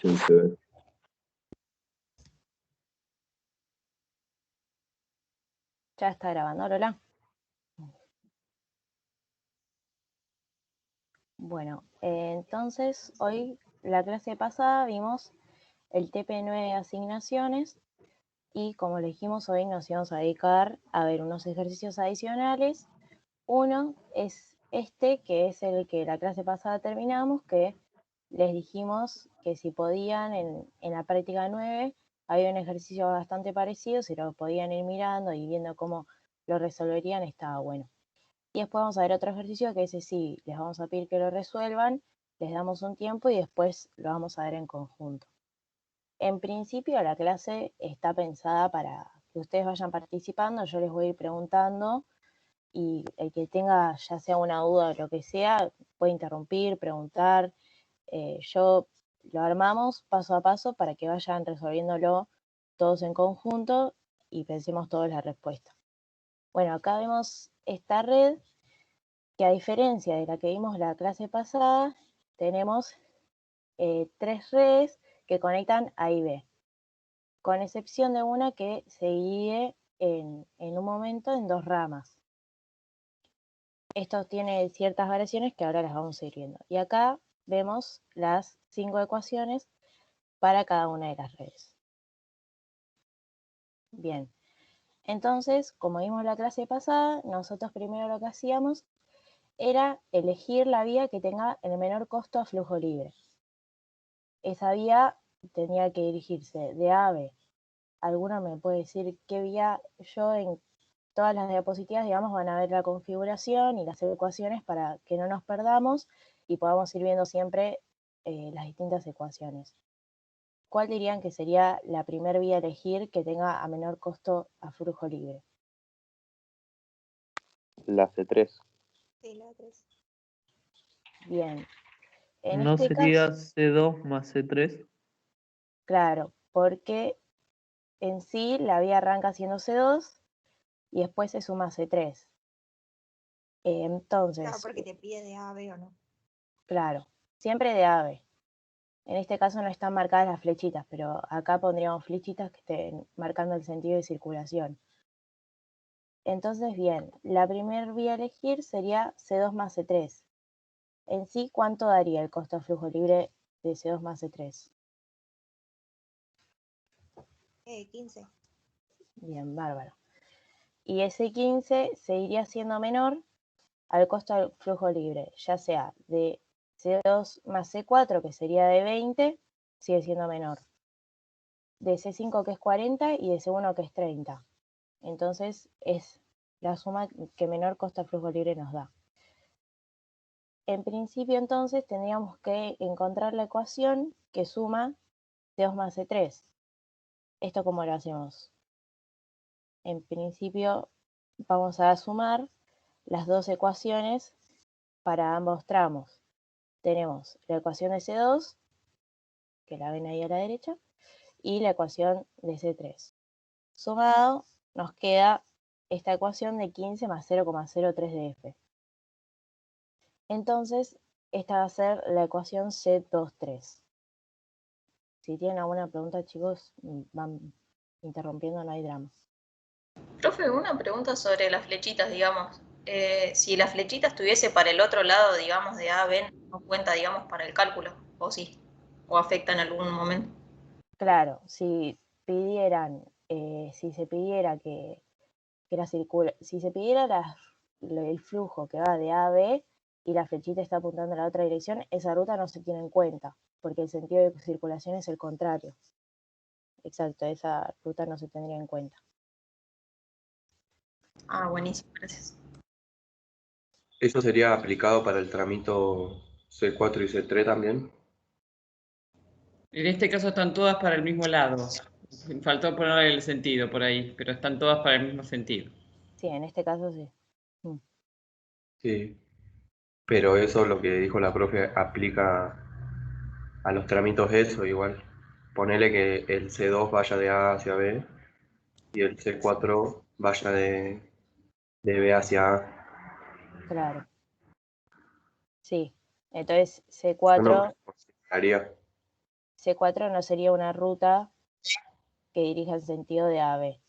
sin CV. Ya está grabando, Lola. Bueno, entonces hoy, la clase pasada, vimos el TP9 de asignaciones y como le dijimos, hoy nos íbamos a dedicar a ver unos ejercicios adicionales. Uno es este, que es el que la clase pasada terminamos, que les dijimos que si podían, en la práctica 9, había un ejercicio bastante parecido, si lo podían ir mirando y viendo cómo lo resolverían, estaba bueno. Y después vamos a ver otro ejercicio que ese sí, les vamos a pedir que lo resuelvan, les damos un tiempo y después lo vamos a ver en conjunto. En principio la clase está pensada para que ustedes vayan participando, yo les voy a ir preguntando y el que tenga ya sea una duda o lo que sea, puede interrumpir, preguntar. Yo lo armamos paso a paso para que vayan resolviéndolo todos en conjunto y pensemos todos la respuesta. Bueno, acá vemos esta red que a diferencia de la que vimos la clase pasada, tenemos 3 redes que conectan A y B, con excepción de una que se divide en un momento en 2 ramas. Esto tiene ciertas variaciones que ahora las vamos a ir viendo. Y acá vemos las 5 ecuaciones para cada una de las redes. Bien, entonces, como vimos la clase pasada, nosotros primero lo que hacíamos era elegir la vía que tenga el menor costo a flujo libre. Esa vía tenía que dirigirse de A a B. ¿Alguno me puede decir qué vía? Yo en todas las diapositivas, digamos, van a ver la configuración y las ecuaciones para que no nos perdamos y podamos ir viendo siempre las distintas ecuaciones. ¿Cuál dirían que sería la primera vía a elegir que tenga a menor costo a flujo libre? La C3. Sí, la 3. Bien. En ¿No este sería caso, C2 más C3? claro, porque en sí la vía arranca siendo C2 y después se suma C3. Entonces, Claro, porque te pide de A a B o no. claro, siempre de A a B. En este caso no están marcadas las flechitas, pero acá pondríamos flechitas que estén marcando el sentido de circulación. Entonces, bien, la primera vía a elegir sería C2 más C3. En sí, ¿cuánto daría el costo a flujo libre de C2 más C3? 15. Bien, bárbaro. Y ese 15 seguiría siendo menor al costo del flujo libre, ya sea de C2 más C4, que sería de 20, sigue siendo menor. De C5, que es 40, y de C1, que es 30. Entonces, es la suma que menor costo a flujo libre nos da. En principio, entonces, tendríamos que encontrar la ecuación que suma C2 más C3. ¿Esto cómo lo hacemos? En principio, vamos a sumar las dos ecuaciones para ambos tramos. Tenemos la ecuación de C2, que la ven ahí a la derecha, y la ecuación de C3. Sumado, nos queda esta ecuación de 15 más 0,03 de F. Entonces, esta va a ser la ecuación C23. Si tienen alguna pregunta, chicos, van interrumpiendo, no hay drama. Profe, una pregunta sobre las flechitas, digamos. Si la flechita estuviese para el otro lado, digamos, de A a B, ¿no cuenta, digamos, para el cálculo? ¿O sí? ¿O afecta en algún momento? Claro, si pidieran, si se pidiera si se pidiera el flujo que va de A a B y la flechita está apuntando en la otra dirección, esa ruta no se tiene en cuenta, porque el sentido de circulación es el contrario. Exacto, esa ruta no se tendría en cuenta. Ah, buenísimo, gracias. ¿Eso sería aplicado para el tramito C4 y C3 también? En este caso están todas para el mismo lado. Faltó ponerle el sentido por ahí, pero están todas para el mismo sentido. Sí, en este caso sí. Sí. Pero eso, lo que dijo la profe, aplica a los tramitos eso igual. Ponele que el C2 vaya de A hacia B y el C4 vaya de B hacia A. Claro. Sí. Entonces Yo no me C4, consideraría. C4 no sería una ruta que dirija en sentido de A a B.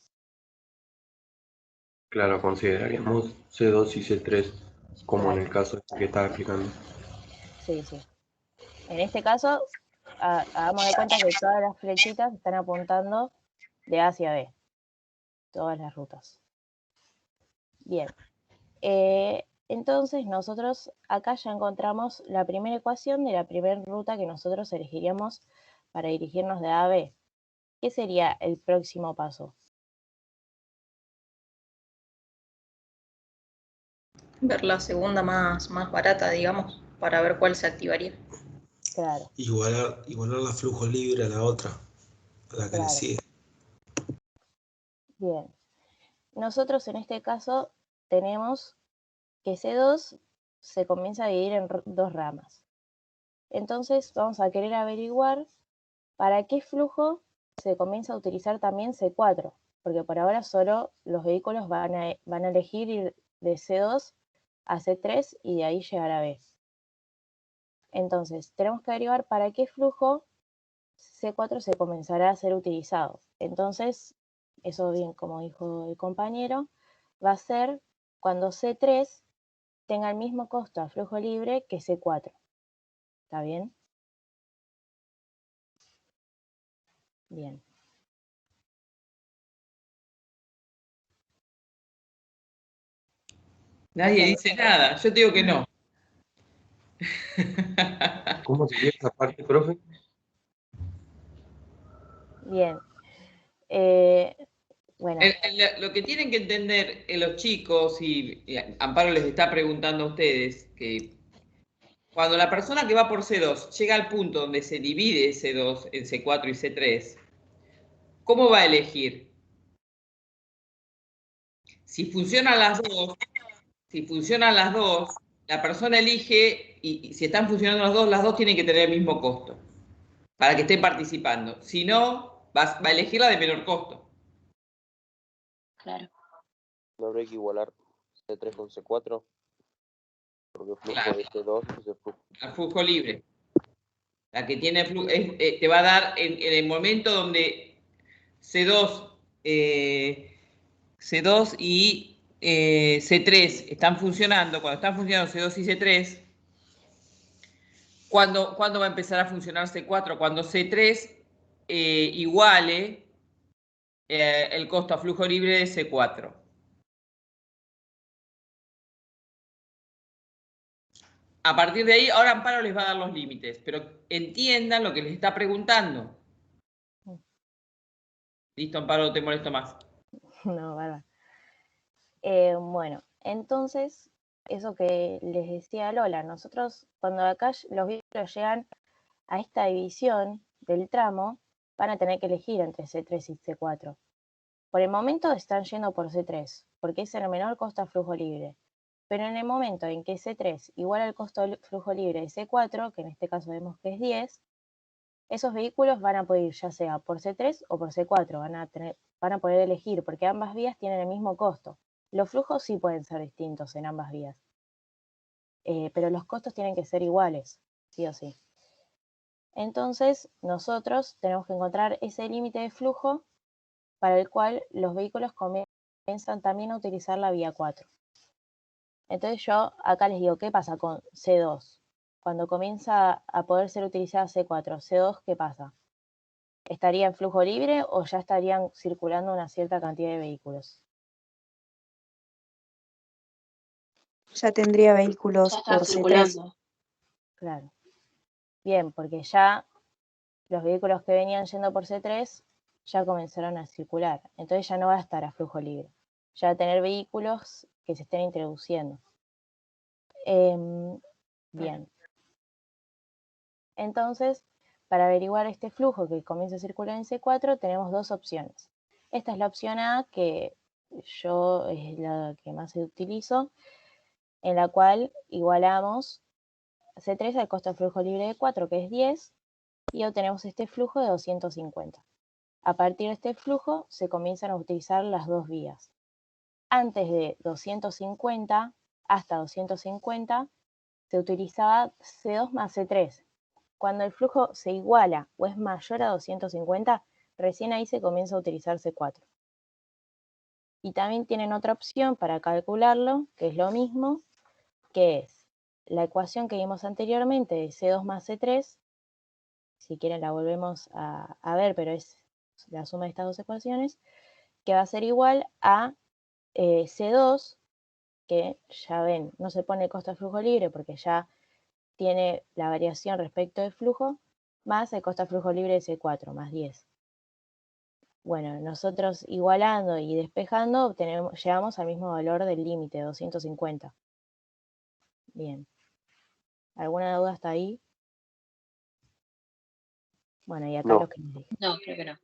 Claro, consideraríamos C2 y C3 como en Claro. el caso que estaba explicando. Sí, sí. En este caso, hagamos de cuenta que todas las flechitas están apuntando de A hacia B. Todas las rutas. Bien. Entonces nosotros acá ya encontramos la primera ecuación de la primera ruta que nosotros elegiríamos para dirigirnos de A a B. ¿Qué sería el próximo paso? Ver la segunda más barata, digamos, para ver cuál se activaría. Claro, Igualar la flujo libre a la otra, a la que le claro. sigue. Bien. Nosotros en este caso tenemos que C2 se comienza a dividir en dos ramas. Entonces vamos a querer averiguar para qué flujo se comienza a utilizar también C4, porque por ahora solo los vehículos van a elegir ir de C2 a C3 y de ahí llegar a B. Entonces tenemos que averiguar para qué flujo C4 se comenzará a ser utilizado. Entonces, eso bien como dijo el compañero, va a ser cuando C3 tenga el mismo costo a flujo libre que C4. ¿Está bien? Bien. Nadie dice nada. Yo te digo que no. ¿Cómo sería esa parte, profe? Bien. Bueno, Lo que tienen que entender los chicos, y Amparo les está preguntando a ustedes, que cuando la persona que va por C2 llega al punto donde se divide C2 en C4 y C3, ¿cómo va a elegir? Si funcionan las dos, la persona elige, y si están funcionando las dos tienen que tener el mismo costo para que estén participando. Si no, va a elegir la de menor costo. claro. No habría que igualar C3 con C4, porque el flujo Claro. de C2 es el flujo. Al flujo libre. La que tiene flujo, te va a dar en el momento donde C2, C2 y C3 están funcionando, cuando están funcionando C2 y C3, ¿cuándo va a empezar a funcionar C4? Cuando C3 iguale el costo a flujo libre de C4. A partir de ahí, ahora Amparo les va a dar los límites, pero entiendan lo que les está preguntando. Listo, Amparo, no te molesto más. No, bárbaro. Bueno, entonces, eso que les decía Lola, nosotros cuando acá los vehículos llegan a esta división del tramo, van a tener que elegir entre C3 y C4. Por el momento están yendo por C3, porque es el menor costo a flujo libre. Pero en el momento en que C3 iguala el costo de flujo libre de C4, que en este caso vemos que es 10, esos vehículos van a poder ir ya sea por C3 o por C4, van a poder elegir, porque ambas vías tienen el mismo costo. Los flujos sí pueden ser distintos en ambas vías, pero los costos tienen que ser iguales, sí o sí. Entonces, nosotros tenemos que encontrar ese límite de flujo para el cual los vehículos comienzan también a utilizar la vía 4. Entonces yo acá les digo, ¿qué pasa con C2? Cuando comienza a poder ser utilizada C4, ¿C2 qué pasa? ¿Estaría en flujo libre o ya estarían circulando una cierta cantidad de vehículos? Ya tendría vehículos por C3. Claro. Bien, porque ya los vehículos que venían yendo por C3 ya comenzaron a circular. Entonces ya no va a estar a flujo libre. Ya va a tener vehículos que se estén introduciendo. Bien. Entonces, para averiguar este flujo que comienza a circular en C4, tenemos dos opciones. Esta es la opción A, que yo es la que más utilizo, en la cual igualamos C3 al costo de flujo libre de 4, que es 10, y obtenemos este flujo de 250. A partir de este flujo se comienzan a utilizar las dos vías. Antes de 250, hasta 250, se utilizaba C2 más C3, Cuando el flujo se iguala o es mayor a 250, recién ahí se comienza a utilizar C4. Y también tienen otra opción para calcularlo, que es lo mismo, que es la ecuación que vimos anteriormente de C2 más C3. Si quieren la volvemos a ver, pero es la suma de estas dos ecuaciones, que va a ser igual a C2, que ya ven, no se pone costo de flujo libre porque ya tiene la variación respecto del flujo, más el costo de flujo libre de C4, más 10. Bueno, nosotros igualando y despejando llegamos al mismo valor del límite, 250. Bien. ¿Alguna duda hasta ahí? Bueno, y acá No. lo que les dije. No, creo que no.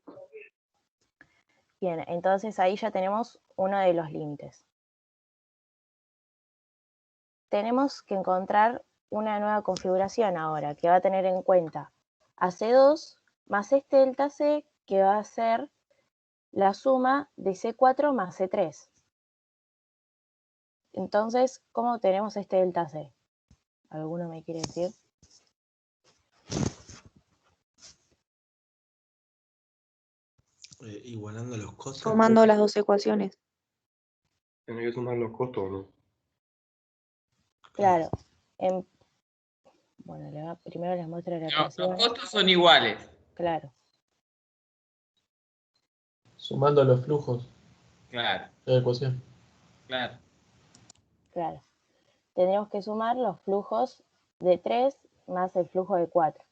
Bien, entonces ahí ya tenemos uno de los límites. Tenemos que encontrar una nueva configuración ahora, que va a tener en cuenta a C2 más este delta C, que va a ser la suma de C4 más C3. Entonces, ¿cómo tenemos este delta C? ¿Alguno me quiere decir? Igualando los costos. Sumando las dos ecuaciones. Tiene que sumar los costos, ¿no? Claro. Bueno, primero les muestro la No, ecuación. los costos son iguales. Claro. Sumando los flujos Claro, de la ecuación. claro. Claro. Tendríamos que sumar los flujos de 3 más el flujo de 4.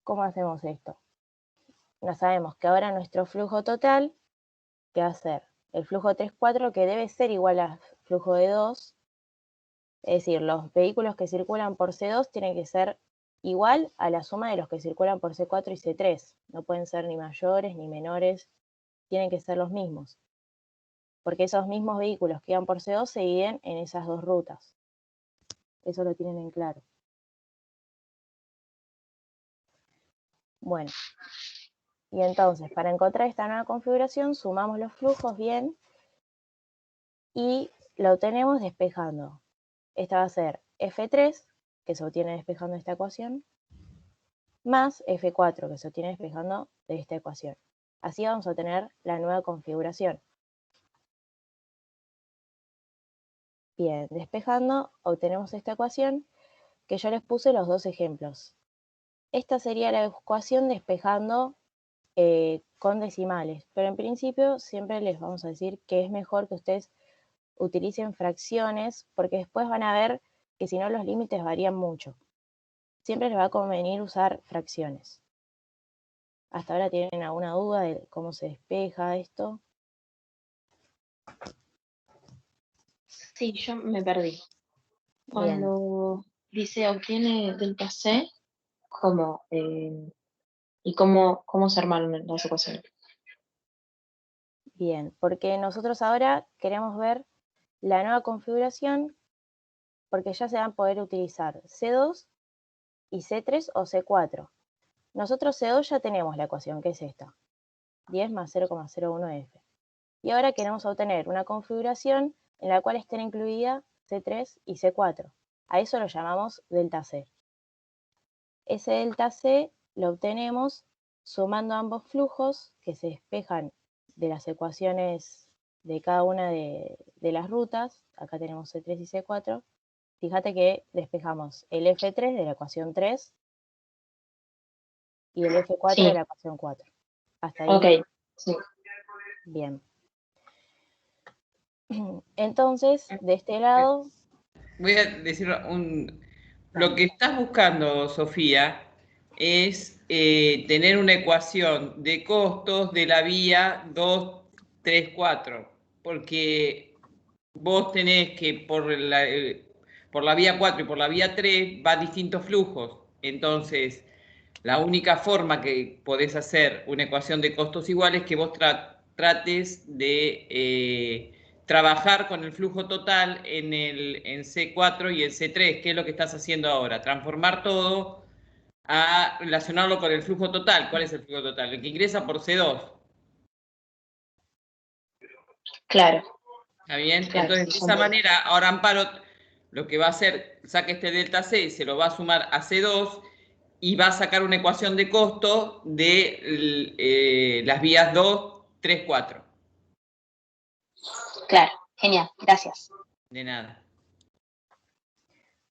¿Cómo hacemos esto? Ya sabemos que ahora nuestro flujo total, que va a ser el flujo 3, 4, que debe ser igual al flujo de 2. Es decir, los vehículos que circulan por C2 tienen que ser igual a la suma de los que circulan por C4 y C3. No pueden ser ni mayores ni menores, tienen que ser los mismos. Porque esos mismos vehículos que iban por C2 se dividen en esas dos rutas. Eso lo tienen en claro. Bueno, y entonces para encontrar esta nueva configuración sumamos los flujos bien y lo obtenemos despejando. Esta va a ser F3, que se obtiene despejando esta ecuación, más F4, que se obtiene despejando de esta ecuación. Así vamos a obtener la nueva configuración. Bien, despejando obtenemos esta ecuación que yo les puse los dos ejemplos. Esta sería la ecuación despejando con decimales, pero en principio siempre les vamos a decir que es mejor que ustedes utilicen fracciones porque después van a ver que si no los límites varían mucho. Siempre les va a convenir usar fracciones. ¿Hasta ahora tienen alguna duda de cómo se despeja esto? Sí, yo me perdí. Cuando dice obtiene delta C, ¿cómo? ¿Y cómo se arman las ecuaciones? Bien, porque nosotros ahora queremos ver la nueva configuración porque ya se van a poder utilizar C2 y C3 o C4. Nosotros C2 ya tenemos la ecuación, que es esta, 10 más 0,01F. Y ahora queremos obtener una configuración en la cual estén incluidas C3 y C4. A eso lo llamamos delta C. Ese delta C lo obtenemos sumando ambos flujos que se despejan de las ecuaciones de cada una de las rutas. Acá tenemos C3 y C4. Fíjate que despejamos el F3 de la ecuación 3 y el F4 Sí. de la ecuación 4. Hasta ahí. Ok, sí. Bien. Entonces, de este lado... Voy a decir lo que estás buscando, Sofía, es tener una ecuación de costos de la vía 2, 3, 4, porque vos tenés que por la vía 4 y por la vía 3 va distintos flujos. Entonces, la única forma que podés hacer una ecuación de costos iguales es que vos trates de trabajar con el flujo total en C4 y en C3, que es lo que estás haciendo ahora. Transformar todo a relacionarlo con el flujo total. ¿Cuál es el flujo total? El que ingresa por C2. Claro. ¿Está bien? Claro, Entonces, de esa manera, ahora Amparo lo que va a hacer, saca este delta C y se lo va a sumar a C2 y va a sacar una ecuación de costo de las vías 2, 3, 4. Claro, genial, gracias. De nada.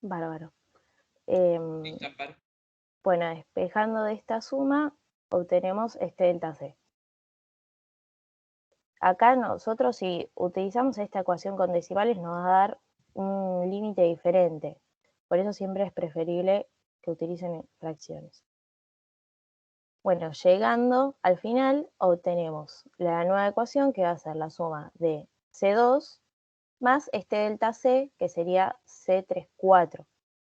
Bárbaro. Listo, Amparo. Bueno, despejando de esta suma, obtenemos este delta C. Acá nosotros, si utilizamos esta ecuación con decimales, nos va a dar un límite diferente. Por eso siempre es preferible que utilicen fracciones. Bueno, llegando al final, obtenemos la nueva ecuación, que va a ser la suma de C2 más este delta C, que sería C34.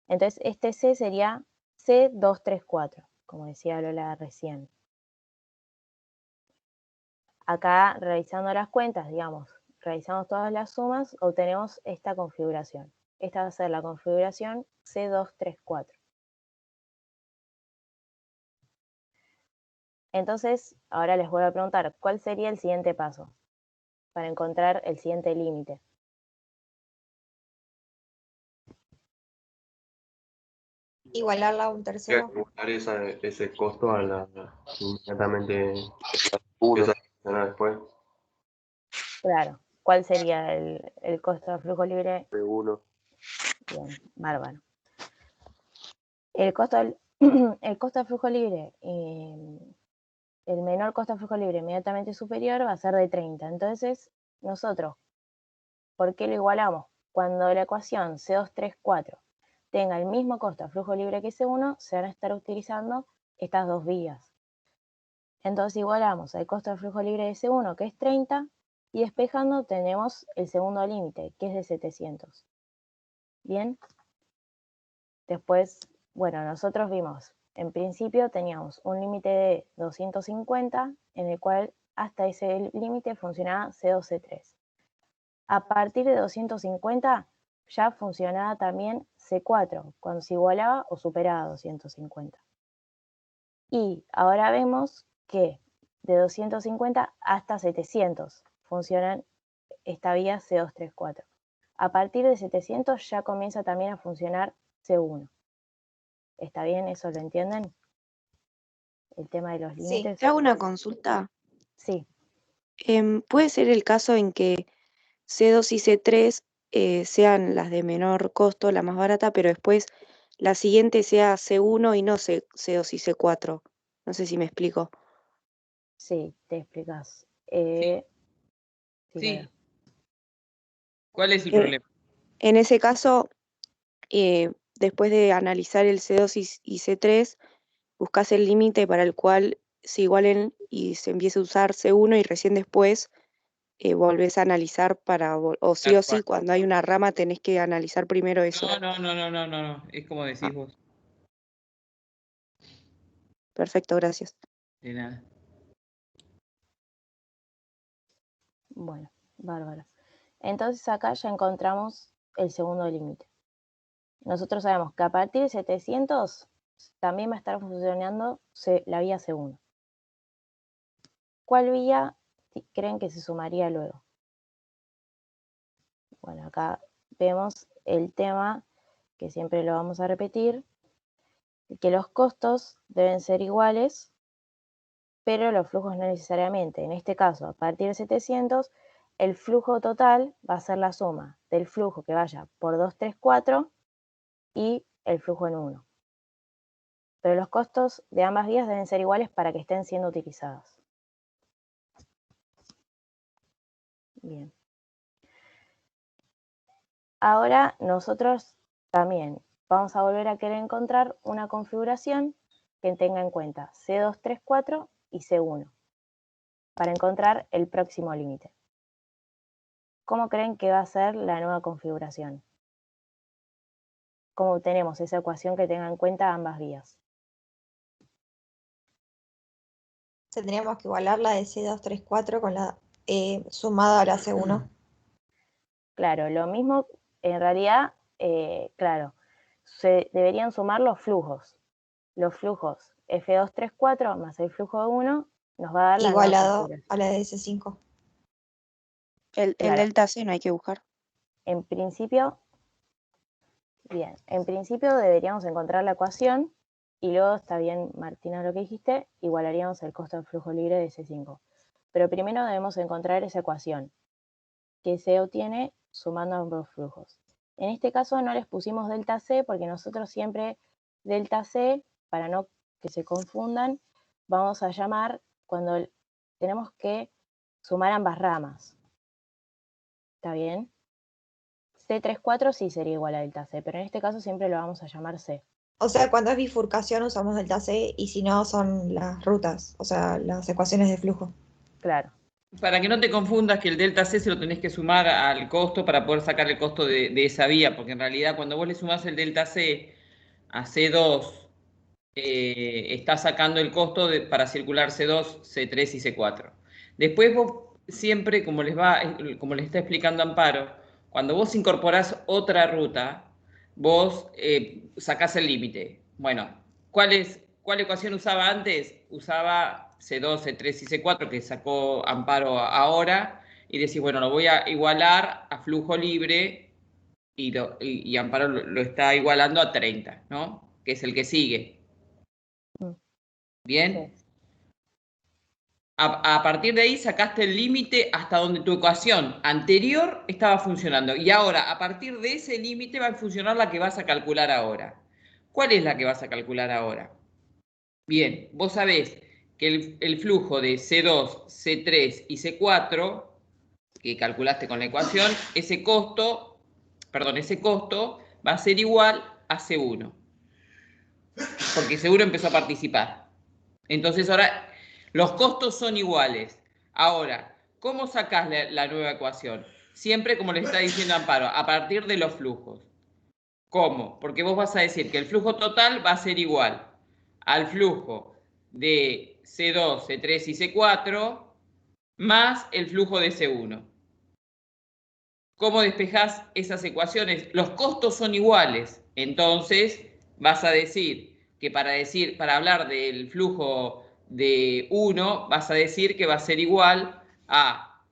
Entonces, este C sería C234, como decía Lola recién. Acá, realizando las cuentas, digamos, realizamos todas las sumas, obtenemos esta configuración. Esta va a ser la configuración C234. Entonces, ahora les voy a preguntar, ¿cuál sería el siguiente paso para encontrar el siguiente límite? Igualarla a un Voy a tercero. calcular ese costo a inmediatamente Uno. empieza a funcionar después. Claro, ¿cuál sería el costo de flujo libre? De 1. Bien, bárbaro. El costo de flujo libre, el menor costo de flujo libre inmediatamente superior va a ser de 30. Entonces, nosotros, ¿por qué lo igualamos? Cuando la ecuación C234 tenga el mismo costo de flujo libre que C1, se van a estar utilizando estas dos vías. Entonces igualamos el costo de flujo libre de C1, que es 30, y despejando tenemos el segundo límite, que es de 700. Bien. Después, bueno, nosotros vimos, en principio teníamos un límite de 250, en el cual hasta ese límite funcionaba C2, C3. A partir de 250 ya funcionaba también C4, cuando se igualaba o superaba 250. Y ahora vemos que de 250 hasta 700 funcionan esta vía C234. A partir de 700 ya comienza también a funcionar C1. ¿Está bien? ¿Eso lo entienden? El tema de los Sí. límites. Te hago una consulta. Sí, ¿Puede ser el caso en que C2 y C3 sean las de menor costo, la más barata, pero después la siguiente sea C1 y no C2 y C4? No sé si me explico. sí, te explicas. Sí. Sí, Sí. Lola. ¿Cuál es el Eh, problema? En ese caso, después de analizar el C2 y C3, buscas el límite para el cual se igualen y se empiece a usar C1 y recién después volvés a analizar o sí, Tal cual. cuando hay una rama tenés que analizar primero eso. No. Es como decís Ah, vos. perfecto, gracias. De nada. Bueno, bárbaro. Entonces acá ya encontramos el segundo límite. Nosotros sabemos que a partir de 700 también va a estar funcionando la vía C1. ¿Cuál vía creen que se sumaría luego? Bueno, acá vemos el tema, que siempre lo vamos a repetir, que los costos deben ser iguales, pero los flujos no necesariamente. En este caso, a partir de 700, el flujo total va a ser la suma del flujo que vaya por 2, 3, 4 y el flujo en 1. Pero los costos de ambas vías deben ser iguales para que estén siendo utilizadas. Bien. Ahora nosotros también vamos a volver a querer encontrar una configuración que tenga en cuenta C2, 3, 4 y C1 para encontrar el próximo límite. ¿Cómo creen que va a ser la nueva configuración? ¿Cómo obtenemos esa ecuación que tenga en cuenta ambas vías? Tendríamos que igualar la de C234 con la sumada a la C1. Claro, lo mismo, en realidad, claro, se deberían sumar los flujos. Los flujos F234 más el flujo de 1 nos va a dar la nueva Igualado configuración. a la de C5. El Claro, delta C no hay que buscar. en principio, bien, en principio deberíamos encontrar la ecuación Y luego, está bien, Martina, lo que dijiste, igualaríamos el costo del flujo libre de C5. Pero primero debemos encontrar esa ecuación que se obtiene sumando ambos flujos. En este caso no les pusimos delta C porque nosotros siempre delta C, para no que se confundan, vamos a llamar cuando tenemos que sumar ambas ramas. ¿Está bien? C34 sí sería igual a delta C, pero en este caso siempre lo vamos a llamar C. O sea, cuando es bifurcación usamos delta C y si no son las rutas, o sea, las ecuaciones de flujo. Claro. Para que no te confundas que el delta C se lo tenés que sumar al costo para poder sacar el costo de esa vía, porque en realidad cuando vos le sumás el delta C a C2, estás sacando el costo para circular C2, C3 y C4. Después vos siempre, como les está explicando Amparo, cuando vos incorporás otra ruta, vos sacás el límite. Bueno, ¿cuál ecuación usaba antes? Usaba C2, C3 y C4, que sacó Amparo ahora, y decís, bueno, lo voy a igualar a flujo libre, y Amparo lo está igualando a 30, ¿no? Que es el que sigue. ¿Bien? Sí. A partir de ahí sacaste el límite hasta donde tu ecuación anterior estaba funcionando. Y ahora, a partir de ese límite va a funcionar la que vas a calcular ahora. ¿Cuál es la que vas a calcular ahora? Bien, vos sabés que el flujo de C2, C3 y C4, que calculaste con la ecuación, ese costo va a ser igual a C1. Porque C1 empezó a participar. Entonces ahora los costos son iguales. Ahora, ¿cómo sacás la nueva ecuación? Siempre, como les está diciendo Amparo, a partir de los flujos. ¿Cómo? Porque vos vas a decir que el flujo total va a ser igual al flujo de C2, C3 y C4 más el flujo de C1. ¿Cómo despejás esas ecuaciones? Los costos son iguales. Entonces vas a decir que para hablar del flujo de 1, vas a decir que va a ser igual a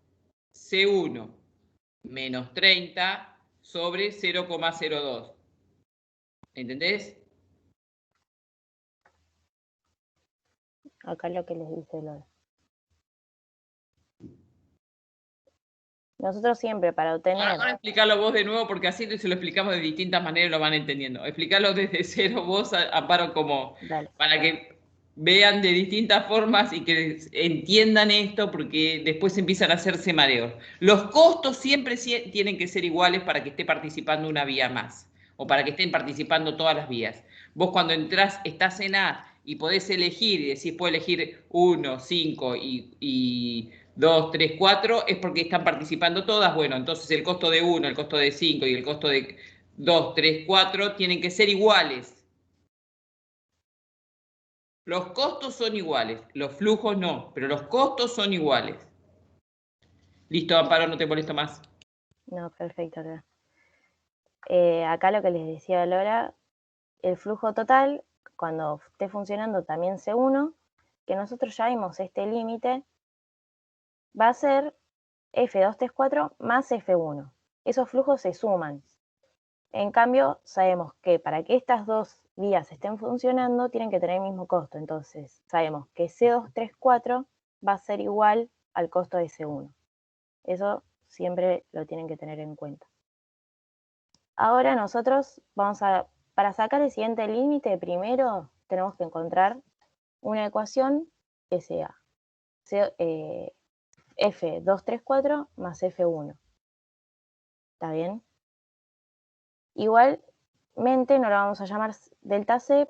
C1 menos 30 sobre 0,02. ¿Entendés? Acá lo que les dice Lola. Nosotros siempre para obtener... Ahora explicarlo vos de nuevo, porque así se lo explicamos de distintas maneras y lo van entendiendo. Explicarlo desde cero vos, Amparo, como para que vean de distintas formas y que entiendan esto, porque después empiezan a hacerse mareos. Los costos siempre tienen que ser iguales para que esté participando una vía más, o para que estén participando todas las vías. Vos cuando estás en A y podés elegir, y decís, puedo elegir 1, 5 y 2, 3, 4, es porque están participando todas. Bueno, entonces el costo de 1, el costo de 5 y el costo de 2, 3, 4 tienen que ser iguales. Los costos son iguales, los flujos no, pero los costos son iguales. Listo, Amparo, no te molesto más. No, perfecto. Acá lo que les decía Laura, el flujo total, cuando esté funcionando también C1, que nosotros ya vimos este límite, va a ser F234 más F1. Esos flujos se suman. En cambio, sabemos que para que estas dos vías estén funcionando, tienen que tener el mismo costo. Entonces, sabemos que C234 va a ser igual al costo de C1. Eso siempre lo tienen que tener en cuenta. Ahora nosotros para sacar el siguiente límite, primero tenemos que encontrar una ecuación que sea F234 más F1. ¿Está bien? Igualmente no lo vamos a llamar delta C,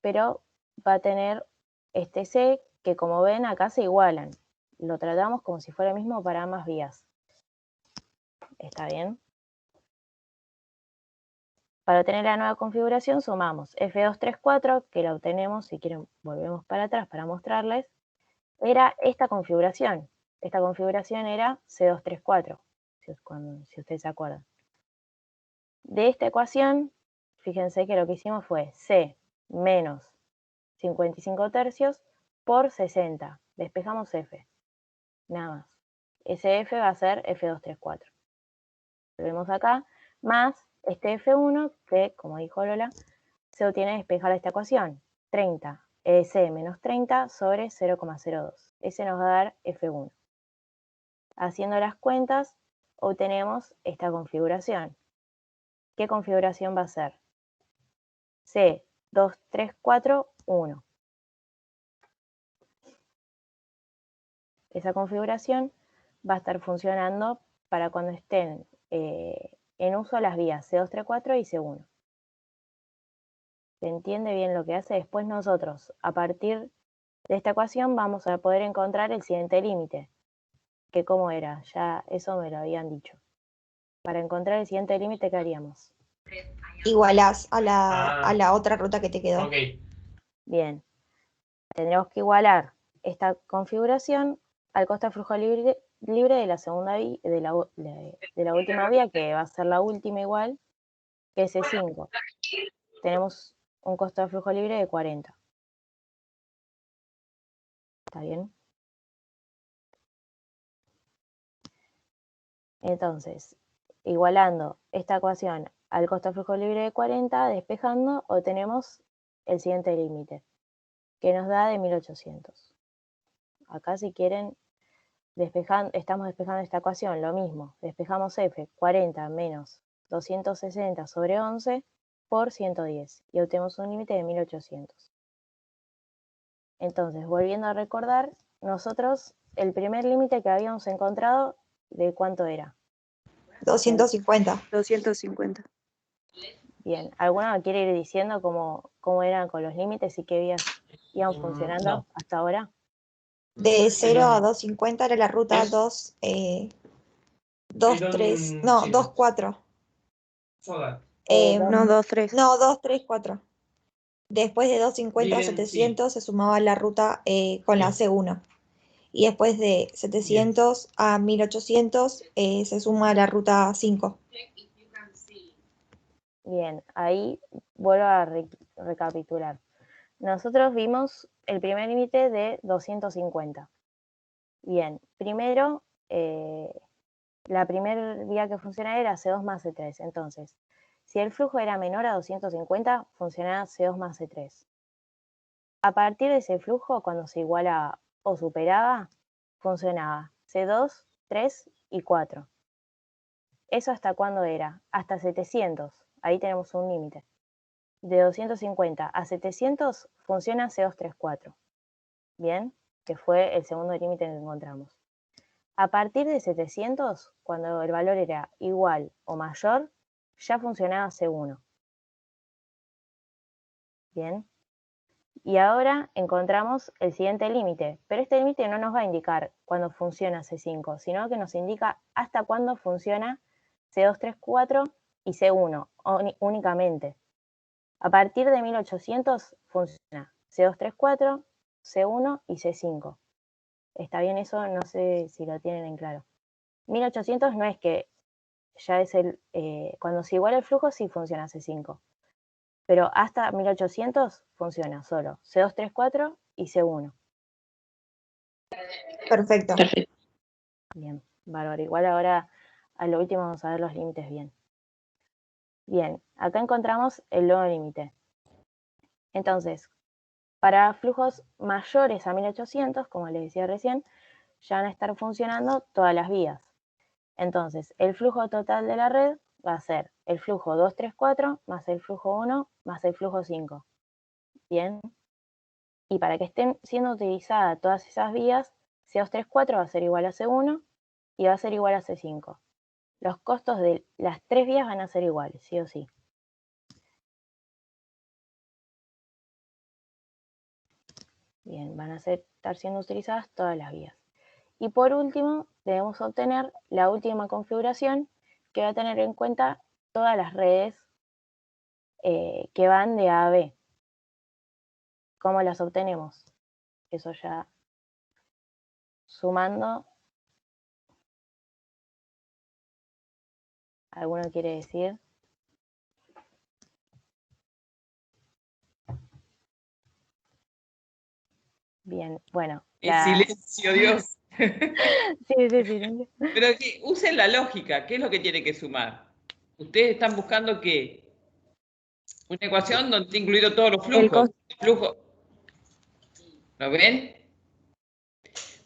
pero va a tener este C que, como ven, acá se igualan. Lo tratamos como si fuera el mismo para ambas vías. ¿Está bien? Para obtener la nueva configuración sumamos F234, que la obtenemos, si quieren volvemos para atrás para mostrarles, era esta configuración. Esta configuración era C234, si ustedes se acuerdan. De esta ecuación, fíjense que lo que hicimos fue C menos 55 tercios por 60. Despejamos F. Nada más. Ese F va a ser F234. Lo vemos acá, más este F1, que, como dijo Lola, se obtiene despejar esta ecuación. C menos 30 sobre 0,02. Ese nos va a dar F1. Haciendo las cuentas, obtenemos esta configuración. ¿Qué configuración va a ser? C, 2, 3, 4, 1. Esa configuración va a estar funcionando para cuando estén en uso las vías C2, 3, 4 y C1. ¿Se entiende bien lo que hace? Después nosotros, a partir de esta ecuación, vamos a poder encontrar el siguiente límite. Que cómo era, ya eso me lo habían dicho. Para encontrar el siguiente límite, ¿qué haríamos? Igualás a la otra ruta que te quedó. Ok. Bien, tendremos que igualar esta configuración al costo de flujo libre de la segunda vía, de la última vía, que va a ser la última igual, que es C5. Tenemos un costo de flujo libre de 40. ¿Está bien? Entonces, igualando esta ecuación al costo de flujo libre de 40, despejando, obtenemos el siguiente límite, que nos da de 1800. Acá, si quieren, estamos despejando esta ecuación, lo mismo, despejamos F, 40 menos 260 sobre 11 por 110, y obtenemos un límite de 1800. Entonces, volviendo a recordar, nosotros, el primer límite que habíamos encontrado, ¿de cuánto era? 250. 250. Bien, ¿alguno me quiere ir diciendo cómo eran con los límites y qué vías iban funcionando No. hasta ahora? De 0 a 250 era la ruta 2, 2, 3, no, 2, 4. No, 2, 3. No, 2, 3, 4. Después de 250 a 700 se sumaba la ruta con la C1. Y después de 700 a 1800 se suma la ruta 5. Bien, ahí vuelvo a recapitular. Nosotros vimos el primer límite de 250. Bien, primero, la primera vía que funcionaba era C2 más C3. Entonces, si el flujo era menor a 250, funcionaba C2 más C3. A partir de ese flujo, cuando se igualaba o superaba, funcionaba C2, 3 y 4. ¿Eso hasta cuándo era? Hasta 700. Ahí tenemos un límite. De 250 a 700 funciona C2, 3, 4. Bien, que fue el segundo límite que encontramos. A partir de 700, cuando el valor era igual o mayor, ya funcionaba C1. Bien. Y ahora encontramos el siguiente límite, pero este límite no nos va a indicar cuándo funciona C5, sino que nos indica hasta cuándo funciona C2, 3, 4 y C1 únicamente. A partir de 1800 funciona C2, 3, 4, C1 y C5. ¿Está bien eso? No sé si lo tienen en claro. 1800 no es que ya es cuando se iguala el flujo sí funciona C5. Pero hasta 1800 funciona solo C2, 3, 4 y C1. Perfecto. Bien, bárbaro. Igual ahora a lo último vamos a ver los límites bien. Bien, acá encontramos el nuevo límite. Entonces, para flujos mayores a 1800, como les decía recién, ya van a estar funcionando todas las vías. Entonces, el flujo total de la red va a ser el flujo 2, 3, 4 más el flujo 1 más el flujo 5. Bien. Y para que estén siendo utilizadas todas esas vías, C2, 3, 4 va a ser igual a C1 y va a ser igual a C5. Los costos de las tres vías van a ser iguales, sí o sí. Bien, van a estar siendo utilizadas todas las vías. Y por último, debemos obtener la última configuración que va a tener en cuenta todas las redes que van de A a B. ¿Cómo las obtenemos? Eso ya sumando. ¿Alguno quiere decir? Bien, bueno. El silencio, Dios. Sí. Pero que usen la lógica. ¿Qué es lo que tiene que sumar? Ustedes están buscando qué. Una ecuación donde está incluido todos los El flujos. ¿Lo ven?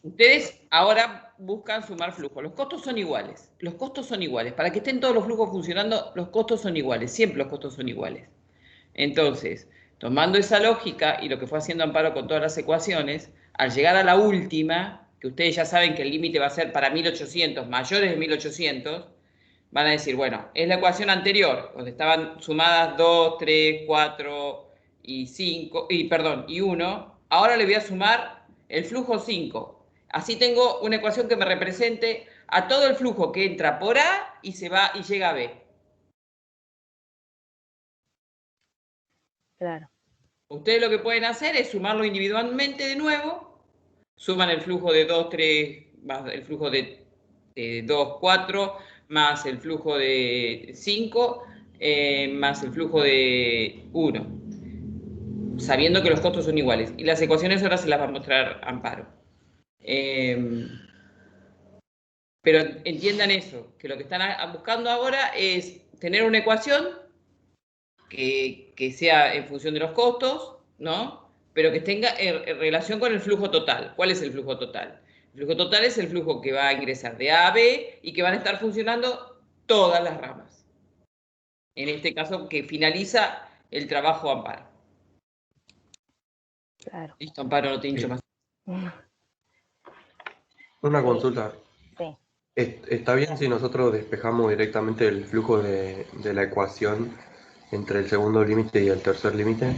Ustedes ahora buscan sumar flujos. Los costos son iguales. Los costos son iguales. Para que estén todos los flujos funcionando, los costos son iguales. Siempre los costos son iguales. Entonces, tomando esa lógica y lo que fue haciendo Amparo con todas las ecuaciones, al llegar a la última, que ustedes ya saben que el límite va a ser para 1800, mayores de 1800, van a decir, bueno, es la ecuación anterior, donde estaban sumadas 2, 3, 4 y 5, y 1. Ahora le voy a sumar el flujo 5. Así tengo una ecuación que me represente a todo el flujo que entra por A y se va y llega a B. Claro. Ustedes lo que pueden hacer es sumarlo individualmente de nuevo. Suman el flujo de 2, 3, más el flujo de 2, 4, más el flujo de 5, más el flujo de 1, sabiendo que los costos son iguales. Y las ecuaciones ahora se las va a mostrar Amparo. Pero entiendan eso, que lo que están buscando ahora es tener una ecuación que sea en función de los costos, ¿no? Pero que tenga en relación con el flujo total. ¿Cuál es el flujo total? El flujo total es el flujo que va a ingresar de A a B y que van a estar funcionando todas las ramas. En este caso, que finaliza el trabajo Amparo. Claro. Listo, Amparo, no te hincho más. Una consulta. Sí. ¿Está bien si nosotros despejamos directamente el flujo de la ecuación entre el segundo límite y el tercer límite?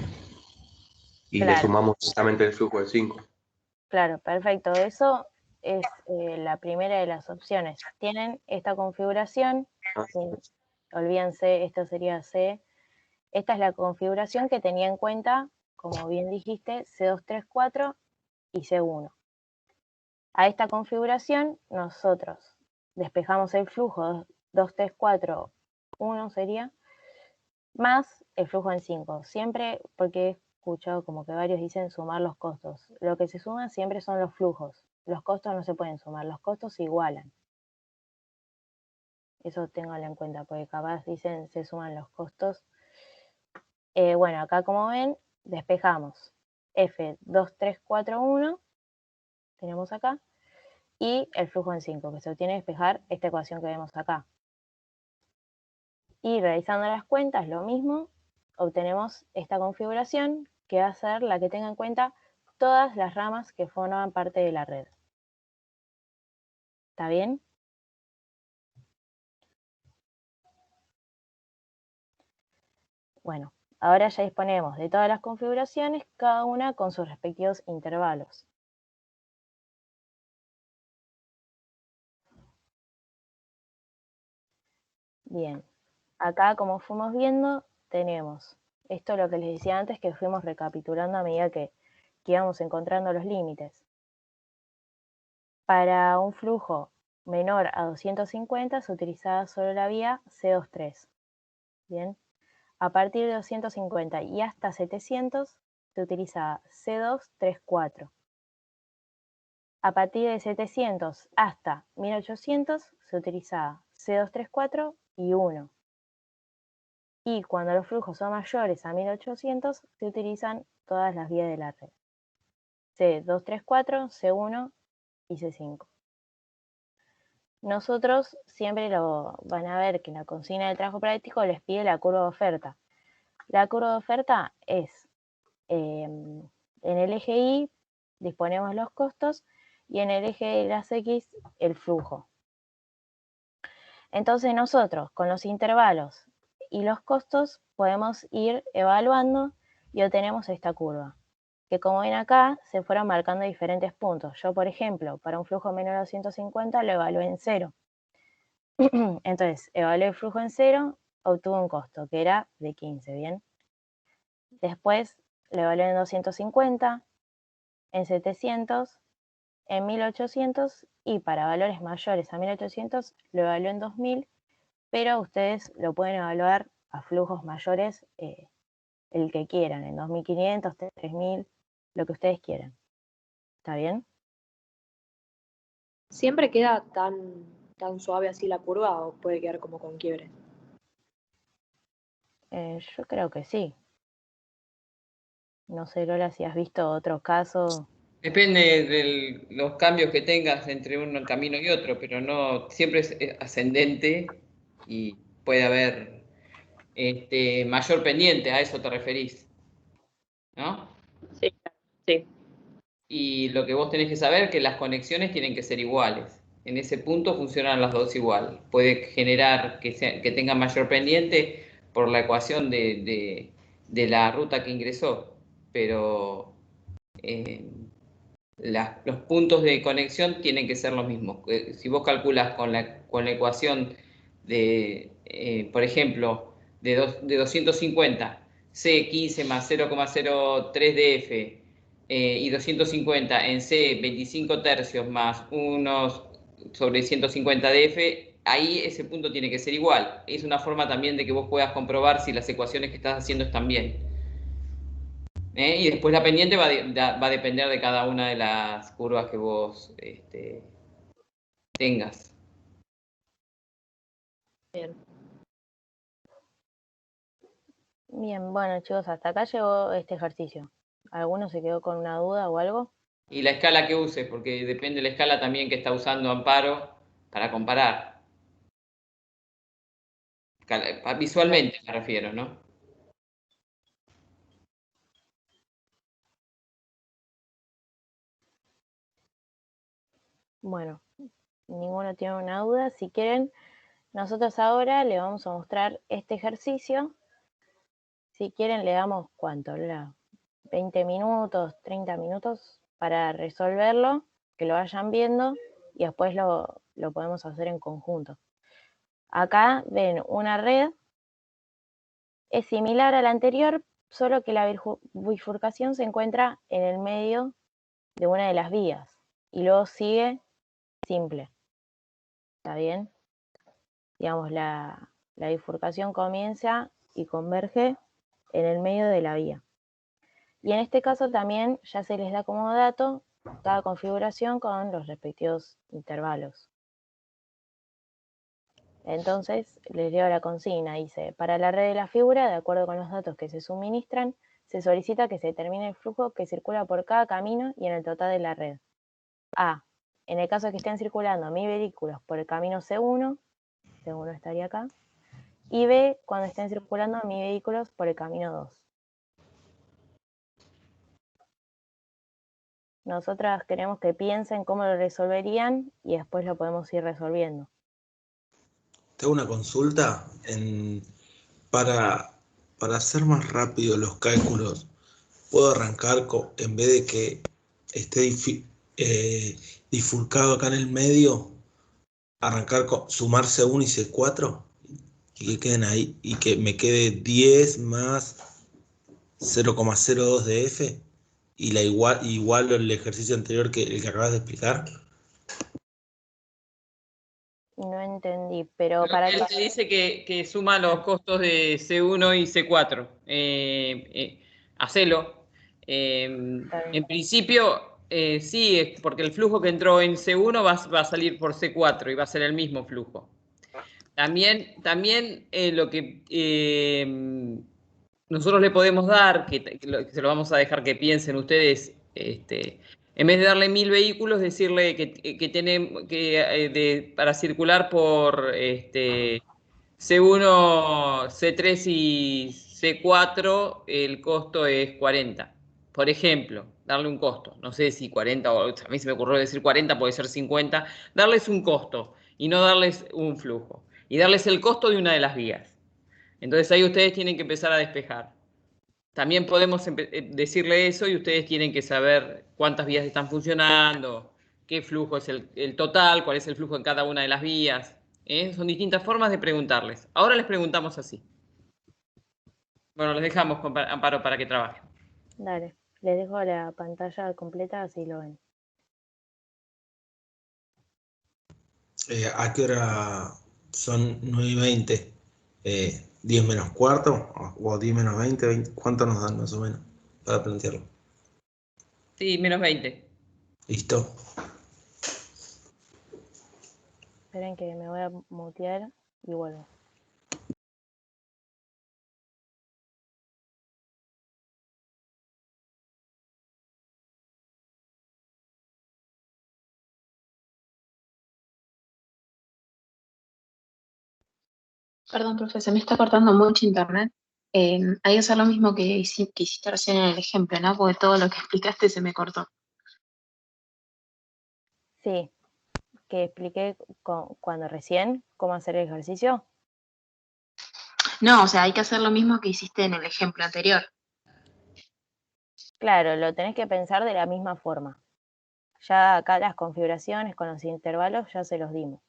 Y le Claro. sumamos justamente el flujo de 5. Claro, perfecto. Eso es la primera de las opciones. Tienen esta configuración, olvídense, esto sería C. Esta es la configuración que tenía en cuenta, como bien dijiste, C234 y C1. A esta configuración nosotros despejamos el flujo 234,1 sería, más el flujo en 5. Siempre, porque he escuchado como que varios dicen sumar los costos. Lo que se suma siempre son los flujos. Los costos no se pueden sumar, los costos se igualan. Eso ténganlo en cuenta, porque capaz dicen se suman los costos. Bueno, acá como ven, despejamos F2341, tenemos acá, y el flujo en 5, que se obtiene despejar esta ecuación que vemos acá. Y realizando las cuentas, lo mismo, obtenemos esta configuración que va a ser la que tenga en cuenta todas las ramas que forman parte de la red. ¿Está bien? Bueno, ahora ya disponemos de todas las configuraciones, cada una con sus respectivos intervalos. Bien, acá como fuimos viendo, tenemos esto lo que les decía antes, que fuimos recapitulando a medida que íbamos encontrando los límites. Para un flujo menor a 250 se utilizaba solo la vía C23. Bien, a partir de 250 y hasta 700 se utilizaba C234. A partir de 700 hasta 1800 se utilizaba C234 y 1. Y cuando los flujos son mayores a 1800 se utilizan todas las vías de la red. C234, C1 y C5. Nosotros siempre lo van a ver que en la consigna de trabajo práctico les pide la curva de oferta. La curva de oferta es, en el eje Y disponemos los costos y en el eje de las X el flujo. Entonces nosotros con los intervalos y los costos podemos ir evaluando y obtenemos esta curva, que como ven acá se fueron marcando diferentes puntos. Yo, por ejemplo, para un flujo menor a 250 lo evalué en 0. Entonces, evalué el flujo en 0, obtuve un costo que era de 15, ¿bien? Después lo evalué en 250, en 700, en 1800 y para valores mayores a 1800 lo evalué en 2000, pero ustedes lo pueden evaluar a flujos mayores el que quieran, en 2500, 3000, lo que ustedes quieran. ¿Está bien? ¿Siempre queda tan suave así la curva o puede quedar como con quiebre? Yo creo que sí. No sé, Lola, si has visto otro caso. Depende de los cambios que tengas entre un camino y otro, pero no siempre es ascendente y puede haber mayor pendiente, a eso te referís, ¿no? Sí, sí. Y lo que vos tenés que saber es que las conexiones tienen que ser iguales. En ese punto funcionan las dos igual. Puede generar que tenga mayor pendiente por la ecuación de la ruta que ingresó, pero eh, los puntos de conexión tienen que ser los mismos. Si vos calculas con la ecuación por ejemplo, de 250, C15 más 0,03 df y 250 en C 25 tercios más 1 sobre 150 df, ahí ese punto tiene que ser igual. Es una forma también de que vos puedas comprobar si las ecuaciones que estás haciendo están bien. Y después la pendiente va a depender de cada una de las curvas que vos tengas. Bien. Bien, bueno, chicos, hasta acá llegó este ejercicio. ¿Alguno se quedó con una duda o algo? Y la escala que uses, porque depende de la escala también que está usando Amparo para comparar. Visualmente me refiero, ¿no? Bueno, ninguno tiene una duda. Si quieren, nosotros ahora le vamos a mostrar este ejercicio. Si quieren, le damos, ¿cuánto? 20 minutos, 30 minutos para resolverlo, que lo vayan viendo y después lo podemos hacer en conjunto. Acá ven una red, es similar a la anterior, solo que la bifurcación se encuentra en el medio de una de las vías y luego sigue simple. ¿Está bien? Digamos, la bifurcación comienza y converge en el medio de la vía. Y en este caso también ya se les da como dato cada configuración con los respectivos intervalos. Entonces, les leo la consigna. Dice, para la red de la figura, de acuerdo con los datos que se suministran, se solicita que se determine el flujo que circula por cada camino y en el total de la red. A. En el caso de que estén circulando 1000 vehículos por el camino C1, C1 estaría acá, y B. Cuando estén circulando 1000 vehículos por el camino 2. Nosotras queremos que piensen cómo lo resolverían y después lo podemos ir resolviendo. Te hago una consulta. Para hacer más rápido los cálculos, ¿puedo arrancar en vez de que esté bifurcado acá en el medio, arrancar con sumar C1 y C4 y que queden ahí y que me quede 10 más 0,02 de F y igual el ejercicio anterior que el que acabas de explicar? No entendí, pero para Él te dice que suma los costos de C1 y C4. Hacelo. En principio, sí, es porque el flujo que entró en C1 va a salir por C4 y va a ser el mismo flujo. También lo que nosotros le podemos dar, que se lo vamos a dejar que piensen ustedes, en vez de darle 1000 vehículos, decirle que tiene para circular por C1, C3 y C4, el costo es 40. Por ejemplo, darle un costo. No sé si 40, o a mí se me ocurrió decir 40, puede ser 50. Darles un costo y no darles un flujo. Y darles el costo de una de las vías. Entonces ahí ustedes tienen que empezar a despejar. También podemos decirle eso y ustedes tienen que saber cuántas vías están funcionando, qué flujo es el total, cuál es el flujo en cada una de las vías. Son distintas formas de preguntarles. Ahora les preguntamos así. Bueno, les dejamos con Amparo para que trabajen. Dale, les dejo la pantalla completa así lo ven. ¿A qué hora son 9:20? ¿10 menos cuarto? ¿O 10 menos 20? ¿Cuánto nos dan más o menos para plantearlo? Sí, menos 20. ¿Listo? Esperen que me voy a mutear y vuelvo. Perdón, profe, se me está cortando mucho internet. Hay que hacer lo mismo que hiciste recién en el ejemplo, ¿no? Porque todo lo que explicaste se me cortó. Sí, que expliqué cuando recién cómo hacer el ejercicio. No, o sea, hay que hacer lo mismo que hiciste en el ejemplo anterior. Claro, lo tenés que pensar de la misma forma. Ya acá las configuraciones con los intervalos ya se los dimos.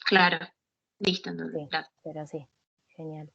Claro. Listo, entonces, Sí, gracias. pero sí, genial.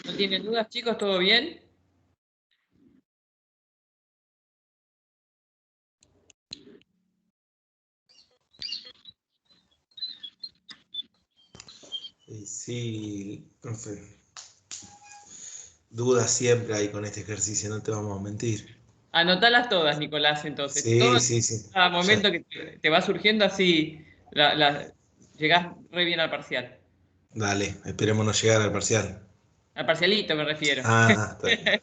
¿No tienen dudas, chicos? ¿Todo bien? Sí, profe. Dudas siempre hay con este ejercicio, no te vamos a mentir. Anotalas todas, Nicolás, entonces. Sí, Todo sí, sí. cada Ya. momento que te va surgiendo así, llegás re bien al parcial. Dale, esperemos no llegar al parcial. Al parcialito me refiero. Ah, está bien.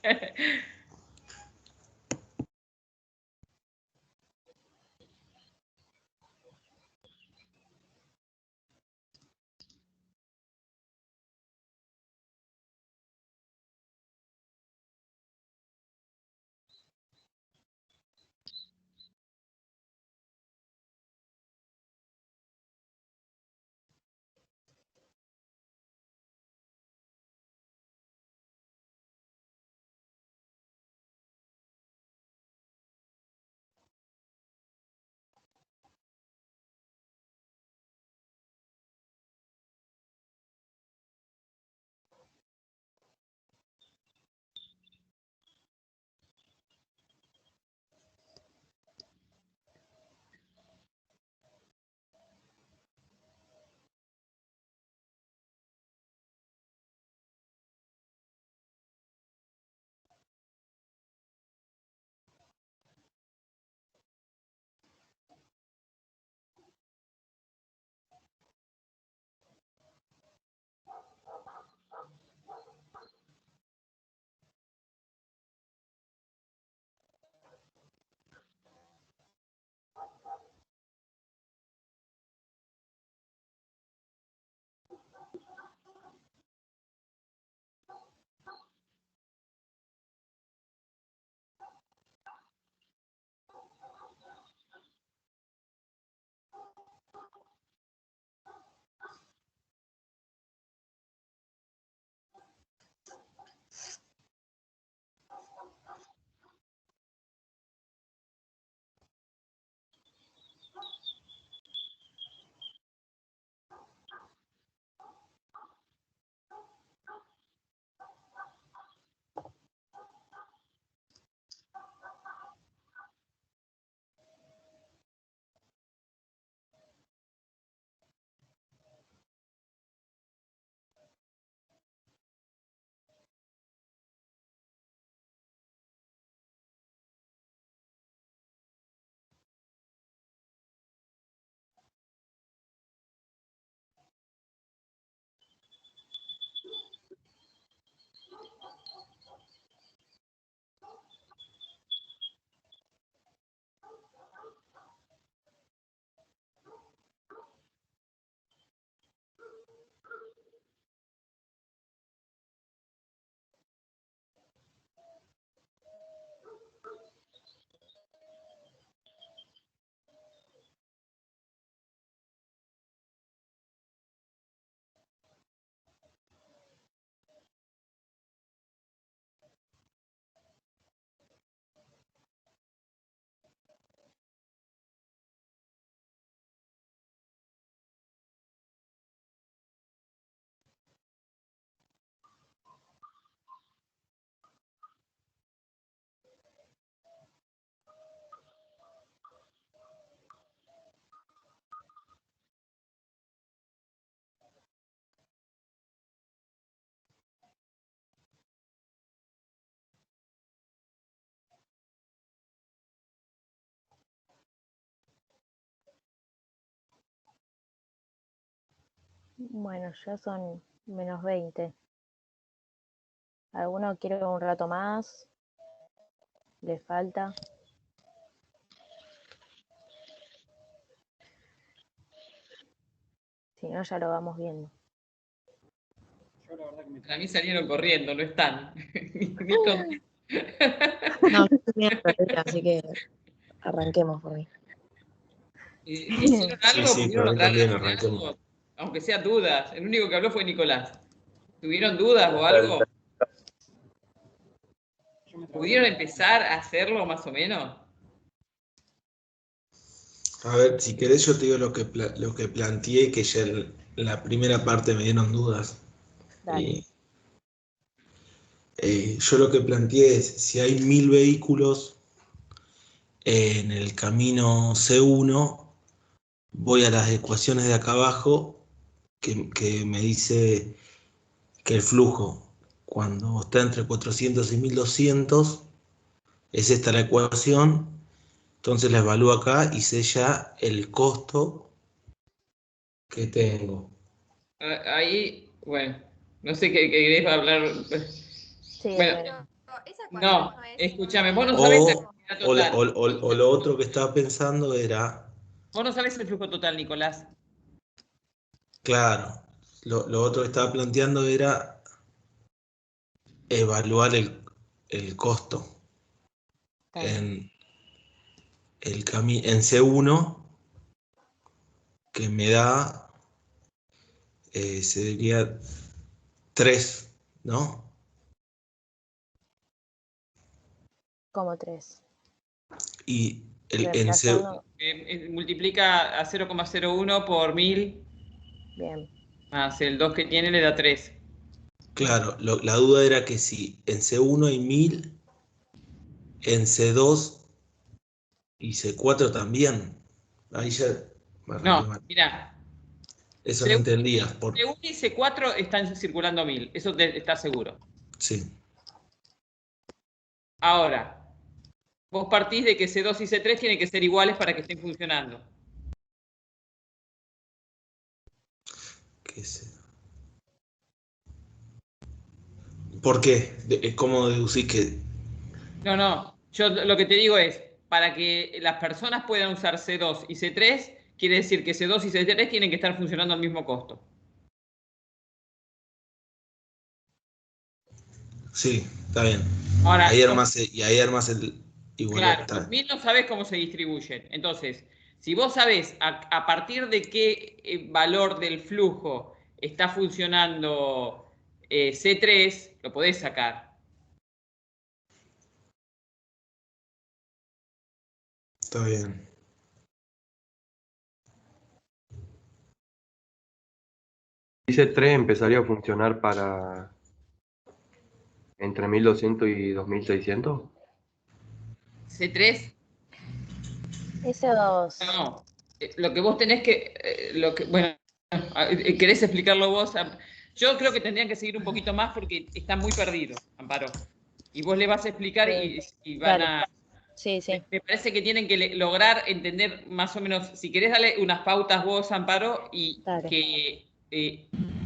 Bueno, ya son -20. ¿Alguno quiere un rato más? ¿Le falta? Si no, ya lo vamos viendo. Yo la verdad que para mí salieron corriendo, no están. Ni con- No, yo tenía la tarea, así que arranquemos por mí. ¿Hicieron Sí, algo? sí, ¿Pudieron para mí hablar también de arranquemos. algo? Aunque sea dudas. El único que habló fue Nicolás. ¿Tuvieron dudas o algo? ¿Pudieron empezar a hacerlo más o menos? A ver, si querés yo te digo lo que planteé, que ya en la primera parte me dieron dudas. Dale. Yo lo que planteé es, si hay 1000 vehículos en el camino C1, voy a las ecuaciones de acá abajo que me dice que el flujo, cuando está entre 400 y 1200, es esta la ecuación. Entonces la evalúo acá y sé ya el costo que tengo. Ahí, bueno, no sé qué querés hablar. Sí, Bueno, bueno, no, escúchame, vos no sabés la cantidad total. O lo otro que estaba pensando era, Vos no sabés el flujo total, Nicolás. claro, lo otro que estaba planteando era evaluar el costo en en C1, que me da, sería 3, ¿no? como 3. Y en C, Reemplazando, Multiplica a 0,01 por 1000, bien. más el 2 que tiene le da 3. claro, la duda era que si en C1 hay 1000, en C2 y C4 también. Ahí ya me arranqué No, mal. mirá. Eso no entendía. C1 y C4 están circulando 1000, eso está seguro. Sí. Ahora, vos partís de que C2 y C3 tienen que ser iguales para que estén funcionando. ¿Qué sé? ¿Por qué? ¿Cómo deducís que...? No, yo lo que te digo es, para que las personas puedan usar C2 y C3, quiere decir que C2 y C3 tienen que estar funcionando al mismo costo. Sí, está bien. Ahora, Ahí armás, y ahí armás el igual. claro, los 1000 no sabés cómo se distribuyen. Entonces, si vos sabés a partir de qué valor del flujo está funcionando C3, lo podés sacar. Está bien. Dice 3 empezaría a funcionar para entre 1200 y 2600. C3, S2. no. Lo que vos tenés bueno, ¿querés explicarlo vos? Yo creo que tendrían que seguir un poquito más porque están muy perdidos, Amparo. Y vos le vas a explicar y van Dale. a... Sí, sí. Me parece que tienen que lograr entender más o menos, si querés darle unas pautas vos, Amparo, y Dale. que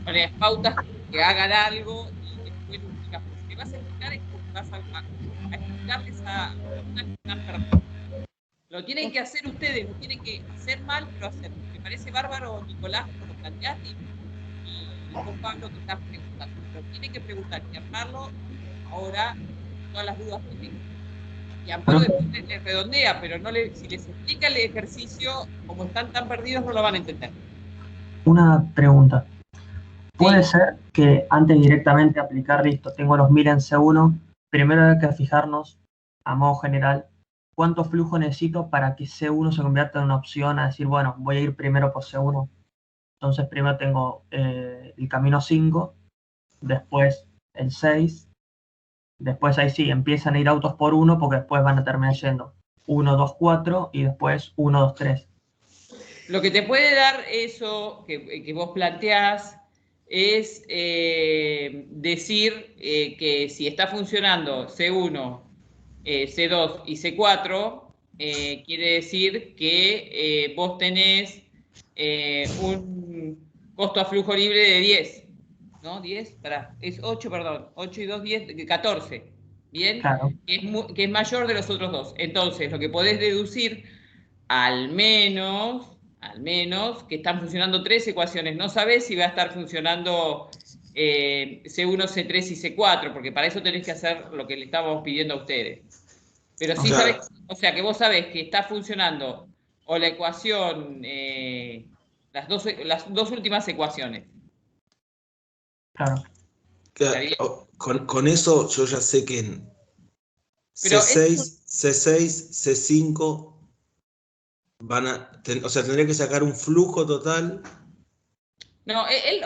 las pautas que hagan algo y después lo explicas. Porque si le vas a explicar es como que vas a explicarles a personas que están perdidas. Lo tienen que hacer ustedes, lo tienen que hacer mal, pero hacer. Me parece bárbaro, Nicolás, como lo planteaste, y vos, Pablo, que estás preguntando. Pero tienen que preguntar y armarlo ahora, todas las dudas que tengan. Y Amparo después les redondea, pero si les explica el ejercicio, como están tan perdidos, no lo van a entender. Una pregunta. ¿Puede ser que antes directamente aplicar, listo, tengo los 1000 en C1, primero hay que fijarnos, a modo general, cuánto flujo necesito para que C1 se convierta en una opción a decir, bueno, voy a ir primero por C1? Entonces primero tengo el camino 5, después el 6, después ahí sí, empiezan a ir autos por 1 porque después van a terminar yendo 1, 2, 4 y después 1, 2, 3. Lo que te puede dar eso que vos planteás es decir que si está funcionando C1, C2 y C4, quiere decir que vos tenés un costo a flujo libre de 10, ¿no? 10, es 8, perdón, 8 y 2, 10, 14, ¿bien? Claro. Que es mayor de los otros dos. Entonces, lo que podés deducir, al menos, que están funcionando 3 ecuaciones. No sabés si va a estar funcionando C1, C3 y C4, porque para eso tenés que hacer lo que le estábamos pidiendo a ustedes. Pero sí sabés, o sea, que vos sabés que está funcionando o la ecuación, las dos últimas ecuaciones. Claro. Con eso yo ya sé que en Pero C6, C6, C5 o sea, tendría que sacar un flujo total. No, él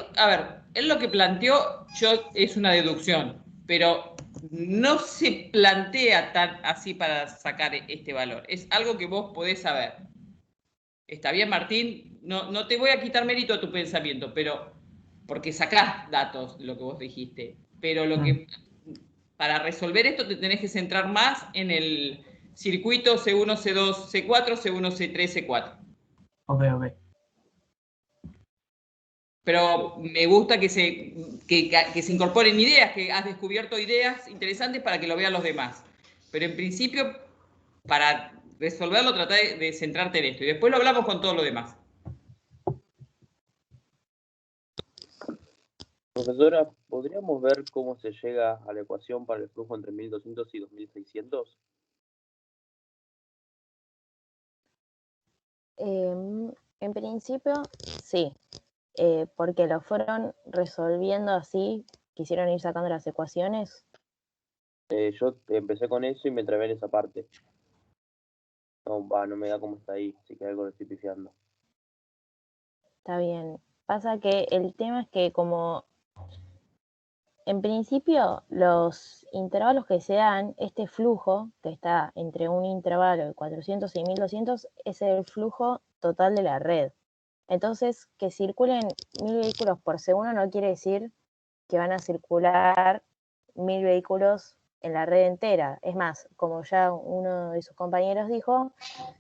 lo que planteó es una deducción. pero no se plantea tan así para sacar este valor. Es algo que vos podés saber. ¿Está bien, Martín? No te voy a quitar mérito a tu pensamiento, pero porque sacás datos, lo que vos dijiste. Pero lo que para resolver esto te tenés que centrar más en el circuito C1, C2, C4, C1, C3, C4. Ok, ok. Pero me gusta que se incorporen ideas, que has descubierto ideas interesantes para que lo vean los demás. Pero en principio, para resolverlo, trata de centrarte en esto. Y después lo hablamos con todo lo demás. Profesora, ¿podríamos ver cómo se llega a la ecuación para el flujo entre 1200 y 2600? En principio, sí, porque lo fueron resolviendo así, quisieron ir sacando las ecuaciones. Yo empecé con eso y me trabé en esa parte. No me da como está ahí, así que algo lo estoy pifiando. Está bien. Pasa que el tema es que como en principio los intervalos que se dan, este flujo que está entre un intervalo de 400 y 1200 es el flujo total de la red. Entonces, que circulen 1000 vehículos por segundo no quiere decir que van a circular 1000 vehículos en la red entera. Es más, como ya uno de sus compañeros dijo,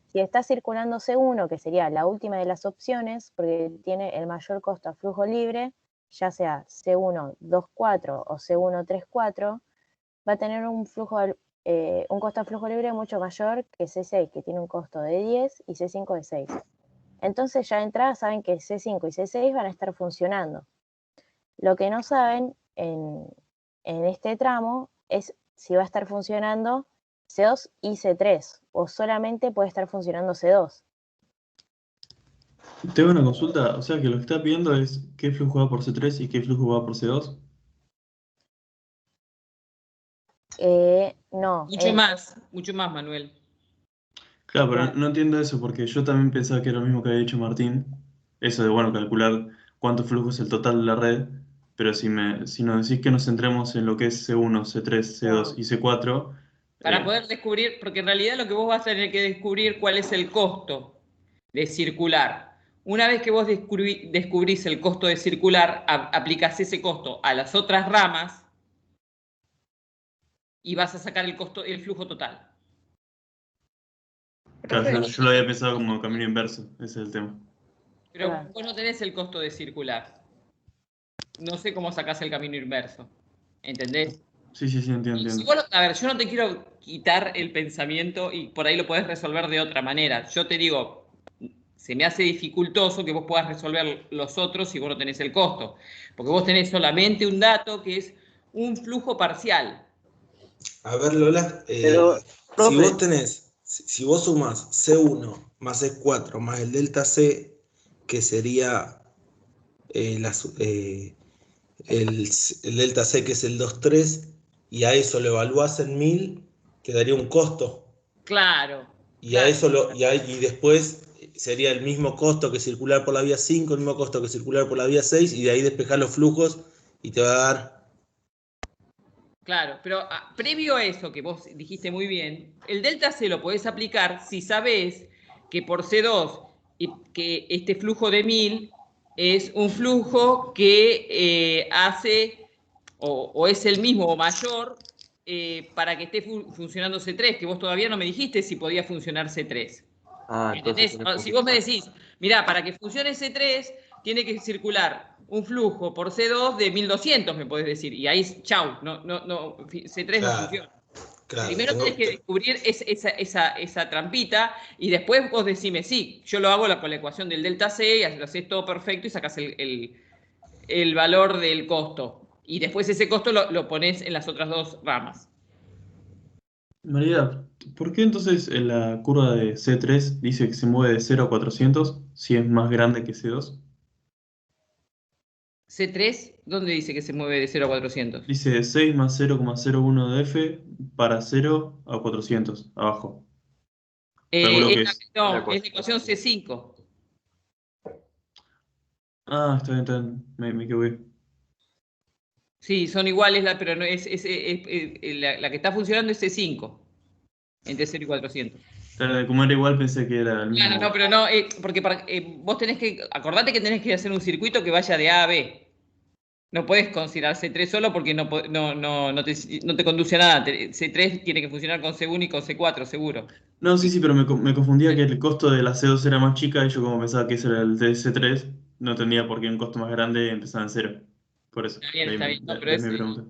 si está circulando C1, que sería la última de las opciones, porque tiene el mayor costo a flujo libre, ya sea C1 2.4 o C1 3.4, va a tener un costo a flujo libre mucho mayor que C6, que tiene un costo de 10, y C5 de 6. Entonces ya de entrada saben que C5 y C6 van a estar funcionando. Lo que no saben en este tramo es si va a estar funcionando C2 y C3, o solamente puede estar funcionando C2. Tengo una consulta, o sea que lo que está pidiendo es qué flujo va por C3 y qué flujo va por C2. No. Mucho más, Manuel. Claro, pero no entiendo eso porque yo también pensaba que era lo mismo que había dicho Martín, eso de, bueno, calcular cuánto flujo es el total de la red, pero si nos decís que nos centremos en lo que es C1, C3, C2 y C4... Para poder descubrir, porque en realidad lo que vos vas a tener que descubrir cuál es el costo de circular. Una vez que vos descubrís el costo de circular, aplicás ese costo a las otras ramas y vas a sacar el flujo total. Claro, yo lo había pensado como camino inverso, ese es el tema. Pero vos no tenés el costo de circular. No sé cómo sacás el camino inverso. ¿Entendés? Sí, entiendo. A ver, yo no te quiero quitar el pensamiento y por ahí lo podés resolver de otra manera. Yo te digo, se me hace dificultoso que vos puedas resolver los otros si vos no tenés el costo. Porque vos tenés solamente un dato que es un flujo parcial. A ver, Lola, si vos sumás C1 más C4 más el delta C, que sería el delta C, que es el 2,3, y a eso lo evaluás en 1000, te daría un costo. Claro. Y a eso y después sería el mismo costo que circular por la vía 5, el mismo costo que circular por la vía 6, y de ahí despejar los flujos y te va a dar... Claro, pero previo a eso que vos dijiste muy bien, el delta C lo podés aplicar si sabés que por C2 que este flujo de 1000 es un flujo que hace o es el mismo o mayor para que esté funcionando C3, que vos todavía no me dijiste si podía funcionar C3. Entonces Si vos me decís, mirá, para que funcione C3 tiene que circular un flujo por C2 de 1200, me podés decir, y ahí, chau, C3 no funciona. Primero tenés que descubrir esa trampita y después vos decime, sí, yo lo hago con la ecuación del delta C, y lo haces todo perfecto y sacás el valor del costo. Y después ese costo lo pones en las otras dos ramas. María, ¿por qué entonces en la curva de C3 dice que se mueve de 0 a 400 si es más grande que C2? C3, ¿dónde dice que se mueve de 0 a 400? Dice 6 más 0,01 de F para 0 a 400, abajo. Es la ecuación C5. Ah, está bien, me equivoqué. Sí, son iguales, pero no la que está funcionando es C5, entre 0 y 400. Claro, como era igual pensé que era el mismo. Claro, no, pero no, porque vos tenés acordate que tenés que hacer un circuito que vaya de A a B. No puedes considerar C3 solo porque no te conduce a nada. C3 tiene que funcionar con C1 y con C4, seguro. No, sí, pero me confundía que el costo de la C2 era más chica y yo como pensaba que ese era el de C3, no entendía por qué un costo más grande empezaba en 0. Por eso, Está bien, no, pero de ahí mi pregunta.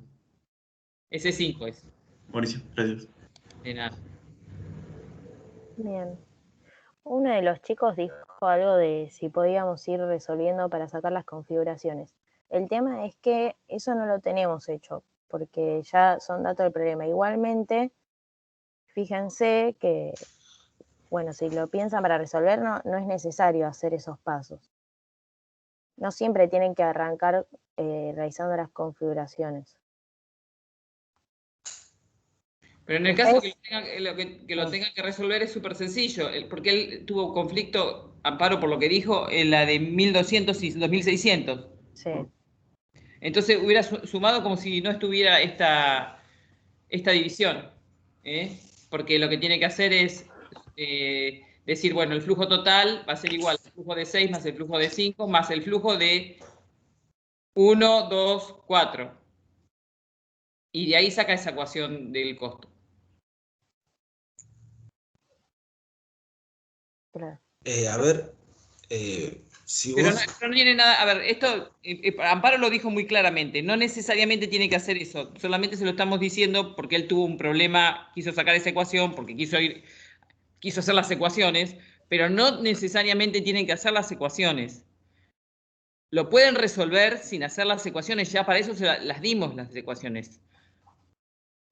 ese 5 es. Buenísimo, gracias. De nada. Bien. Uno de los chicos dijo algo de si podíamos ir resolviendo para sacar las configuraciones. El tema es que eso no lo tenemos hecho, porque ya son datos del problema. Igualmente, fíjense que, bueno, si lo piensan para resolver, no es necesario hacer esos pasos. No siempre tienen que arrancar realizando las configuraciones. Pero en el caso que lo tengan que resolver es súper sencillo, porque él tuvo conflicto, Amparo, por lo que dijo, en la de 1200 y 2600. Sí. Entonces hubiera sumado como si no estuviera esta división, porque lo que tiene que hacer es decir, bueno, el flujo total va a ser igual al flujo de 6 más el flujo de 5 más el flujo de 1, 2, 4. Y de ahí saca esa ecuación del costo. Claro. A ver, si Pero vos... no tiene nada, a ver, esto, Amparo lo dijo muy claramente, no necesariamente tiene que hacer eso, solamente se lo estamos diciendo porque él tuvo un problema, quiso sacar esa ecuación, porque quiso hacer las ecuaciones, pero no necesariamente tienen que hacer las ecuaciones. Lo pueden resolver sin hacer las ecuaciones, ya para eso las dimos las ecuaciones.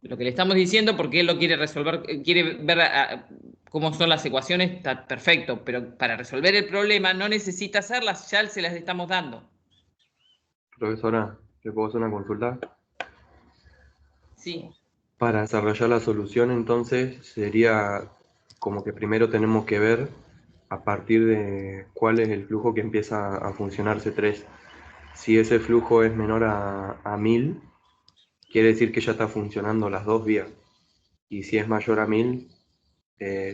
Lo que le estamos diciendo, porque él lo quiere resolver, quiere ver cómo son las ecuaciones, está perfecto, pero para resolver el problema no necesita hacerlas, ya se las estamos dando. Profesora, ¿le puedo hacer una consulta? Sí. Para desarrollar la solución, entonces, sería como que primero tenemos que ver a partir de cuál es el flujo que empieza a funcionar C3. Si ese flujo es menor a 1000, quiere decir que ya está funcionando las dos vías. Y si es mayor a 1000,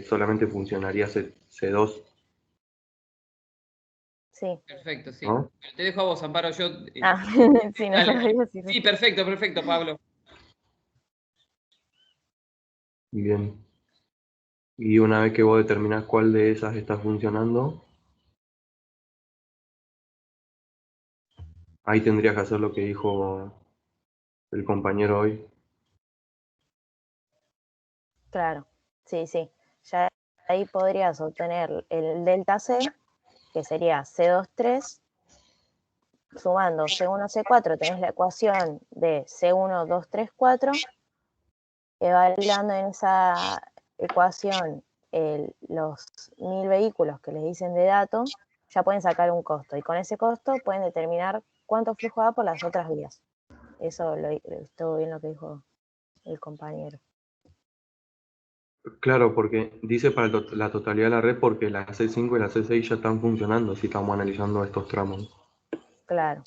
solamente funcionaría C2. Sí. Perfecto, sí. ¿No? Te dejo a vos, Amparo. Yo, sí, no lo digo, sí. Sí, perfecto, Pablo. Bien. Y una vez que vos determinás cuál de esas está funcionando, ahí tendrías que hacer lo que dijo el compañero hoy. Claro, sí. Ya ahí podrías obtener el delta C, que sería C2,3. Sumando C1, C4, tenés la ecuación de C1, 2, 3, 4. Evaluando en esa ecuación los 1000 vehículos que les dicen de dato, ya pueden sacar un costo. Y con ese costo pueden determinar cuánto flujo da por las otras vías. Eso estuvo bien lo que dijo el compañero. Claro, porque dice para la totalidad de la red porque la C5 y la C6 ya están funcionando si estamos analizando estos tramos. Claro.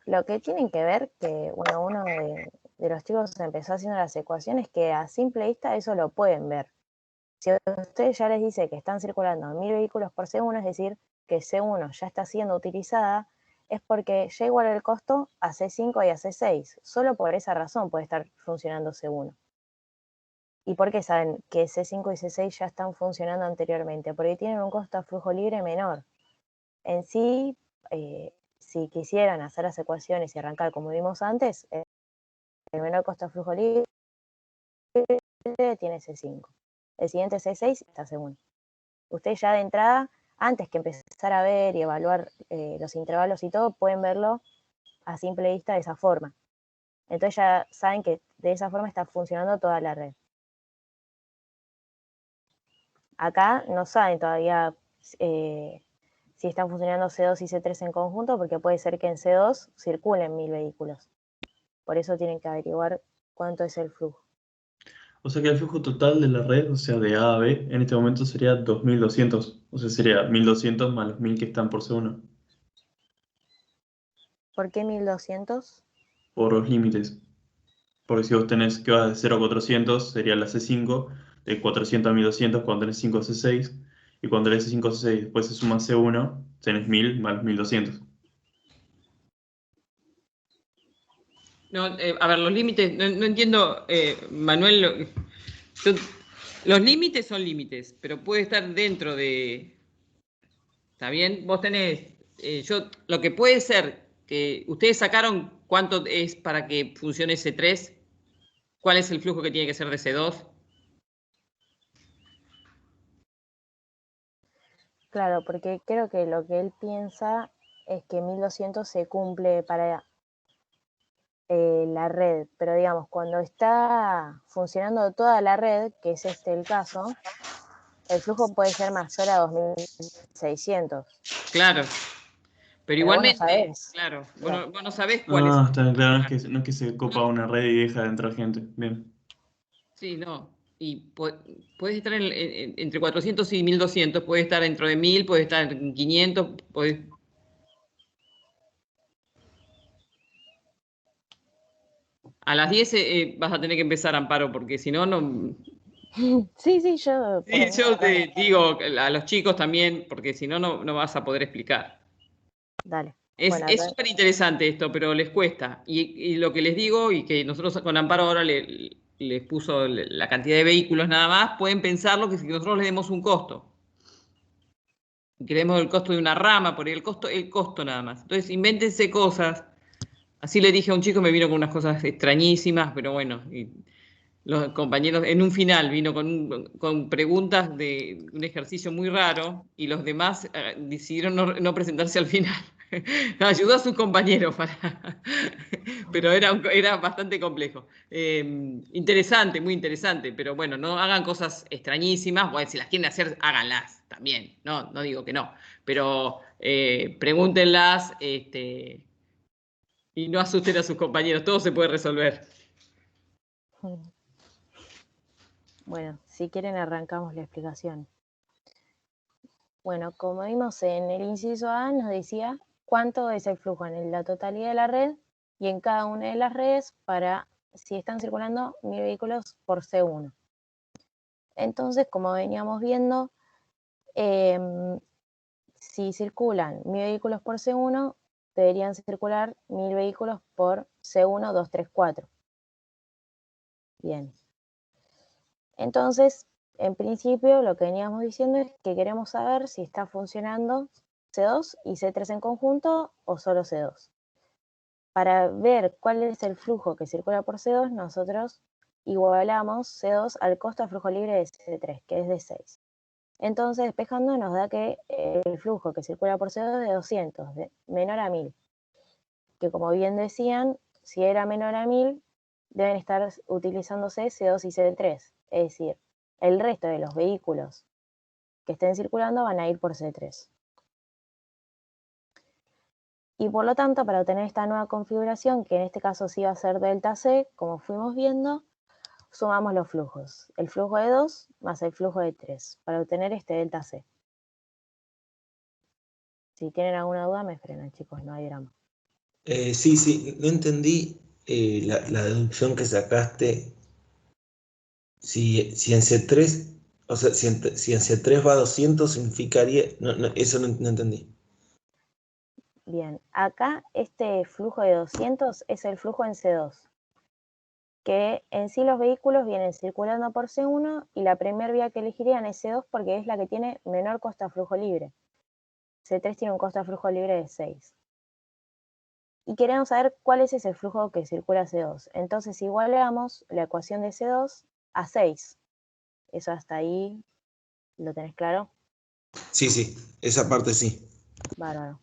Lo que tienen que ver, que uno de los chicos empezó haciendo las ecuaciones, que a simple vista eso lo pueden ver. Si a ustedes ya les dice que están circulando 1000 vehículos por C1, es decir, que C1 ya está siendo utilizada, es porque ya igual el costo a C5 y a C6. Solo por esa razón puede estar funcionando C1. ¿Y por qué saben que C5 y C6 ya están funcionando anteriormente? Porque tienen un costo a flujo libre menor. En sí, si quisieran hacer las ecuaciones y arrancar como vimos antes, el menor costo a flujo libre tiene C5. El siguiente C6 está C1. Ustedes ya de entrada, antes que empezar a ver y evaluar los intervalos y todo, pueden verlo a simple vista de esa forma. Entonces ya saben que de esa forma está funcionando toda la red. Acá no saben todavía si están funcionando C2 y C3 en conjunto, porque puede ser que en C2 circulen 1000 vehículos. Por eso tienen que averiguar cuánto es el flujo. O sea que el flujo total de la red, o sea, de A a B, en este momento sería 2200. O sea, sería 1200 más los 1000 que están por C1. ¿Por qué 1200? por los límites. Porque si vos tenés que vas de 0 a 400, sería la C5, de 400 a 1200 cuando tenés 5 C6, y cuando tenés C5 C6 después se suma C1, tenés 1000 más 1200. No, a ver, los límites, no entiendo, Manuel, los límites son límites, pero puede estar dentro de... ¿Está bien? Vos tenés, lo que puede ser que ustedes sacaron cuánto es para que funcione C3, cuál es el flujo que tiene que ser de C2. Claro, porque creo que lo que él piensa es que 1200 se cumple para la red, pero digamos, cuando está funcionando toda la red, que es este el caso, el flujo puede ser mayor a 2600. Claro, pero igualmente, vos no sabés. claro, vos no sabés cuál es. Está claro, no es que se copa una red y deja de entrar gente. Bien. Sí, no. Y puedes estar entre 400 y 1200, puedes estar dentro de 1000, puedes estar en 500, puedes... A las 10 vas a tener que empezar, Amparo, porque si no, no... Sí, yo... Sí, yo te digo a los chicos también, porque si no, no vas a poder explicar. Dale. Es súper interesante esto, pero les cuesta. Y lo que les digo, y que nosotros con Amparo ahora les puso la cantidad de vehículos nada más, pueden pensarlo que si nosotros les demos un costo. Queremos el costo de una rama, por el costo nada más. Entonces, invéntense cosas. Así le dije a un chico, me vino con unas cosas extrañísimas, pero bueno, y los compañeros, en un final vino con preguntas de un ejercicio muy raro y los demás decidieron no presentarse al final. Ayudó a sus compañeros pero era bastante complejo. Interesante, muy interesante, pero bueno, no hagan cosas extrañísimas. Bueno, si las quieren hacer, háganlas también. No digo que no, pero pregúntenlas y no asusten a sus compañeros. Todo se puede resolver. Bueno, si quieren arrancamos la explicación. Bueno, como vimos en el inciso A, nos decía cuánto es el flujo en la totalidad de la red y en cada una de las redes para si están circulando 1000 vehículos por C1. Entonces, como veníamos viendo, si circulan 1000 vehículos por C1, deberían circular 1000 vehículos por C1, 2, 3, 4. Bien. Entonces, en principio, lo que veníamos diciendo es que queremos saber si está funcionando C2 y C3 en conjunto o solo C2. Para ver cuál es el flujo que circula por C2, nosotros igualamos C2 al costo de flujo libre de C3, que es de 6. Entonces, despejando, nos da que el flujo que circula por C2 es de 200, menor a 1000. Que como bien decían, si era menor a 1000, deben estar utilizándose C2 y C3. Es decir, el resto de los vehículos que estén circulando van a ir por C3. Y por lo tanto, para obtener esta nueva configuración, que en este caso sí va a ser delta C, como fuimos viendo, sumamos los flujos. El flujo de 2 más el flujo de 3, para obtener este delta C. Si tienen alguna duda, me frenan, chicos, no hay drama. Sí, no entendí la deducción que sacaste. Si en C3, o sea, si en C3 va a 200, significaría... eso no entendí. Bien, acá este flujo de 200 es el flujo en C2, que en sí los vehículos vienen circulando por C1 y la primera vía que elegirían es C2 porque es la que tiene menor costo de flujo libre. C3 tiene un costo de flujo libre de 6. Y queremos saber cuál es ese flujo que circula C2. Entonces igualamos la ecuación de C2 a 6. Eso hasta ahí, ¿lo tenés claro? Sí, esa parte sí. Bárbaro.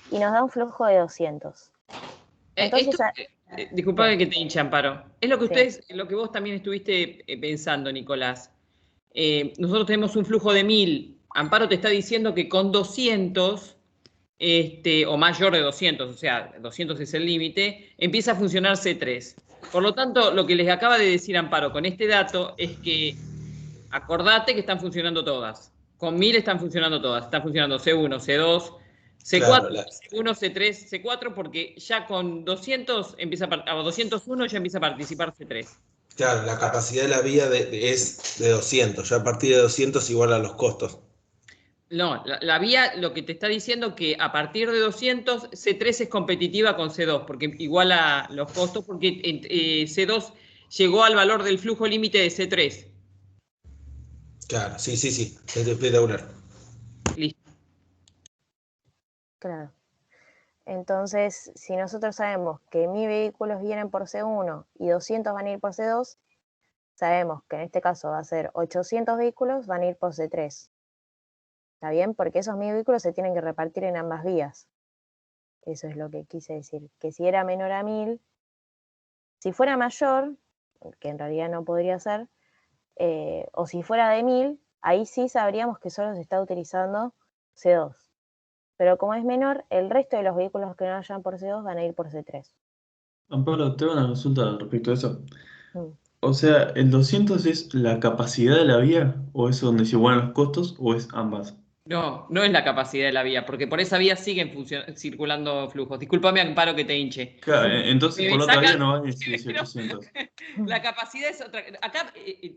Y nos da un flujo de 200. Entonces, disculpame que te hinche, Amparo. Es lo que lo que vos también estuviste pensando, Nicolás. Nosotros tenemos un flujo de 1000. Amparo te está diciendo que con 200, o mayor de 200, o sea, 200 es el límite, empieza a funcionar C3. Por lo tanto, lo que les acaba de decir Amparo con este dato es que acordate que están funcionando todas. Con 1000 están funcionando todas. Están funcionando C1, C2, C4, Claro, C1, C3, C4, porque ya con 200 o 201 ya empieza a participar C3. claro, la capacidad de la vía es de 200. Ya a partir de 200 igual a los costos. No, la vía lo que te está diciendo que a partir de 200, C3 es competitiva con C2, porque iguala los costos, porque C2 llegó al valor del flujo límite de C3. Claro, sí, sí, sí. Es espectacular. Listo. Claro. Entonces, si nosotros sabemos que 1000 vehículos vienen por C1 y 200 van a ir por C2, sabemos que en este caso va a ser 800 vehículos van a ir por C3. ¿Está bien? Porque esos 1000 vehículos se tienen que repartir en ambas vías. Eso es lo que quise decir. Que si era menor a 1000, si fuera mayor, que en realidad no podría ser, o si fuera de 1000, ahí sí sabríamos que solo se está utilizando C2. Pero como es menor, el resto de los vehículos que no vayan por C2 van a ir por C3. Amparo, tengo una consulta respecto a eso. Mm. O sea, ¿el 200 es la capacidad de la vía o es donde se igualan los costos o es ambas? No, no es la capacidad de la vía, porque por esa vía siguen circulando flujos. Discúlpame, Amparo, que te hinche. Claro, entonces Me por la otra vía sacan- no van 1800. La capacidad es otra. Acá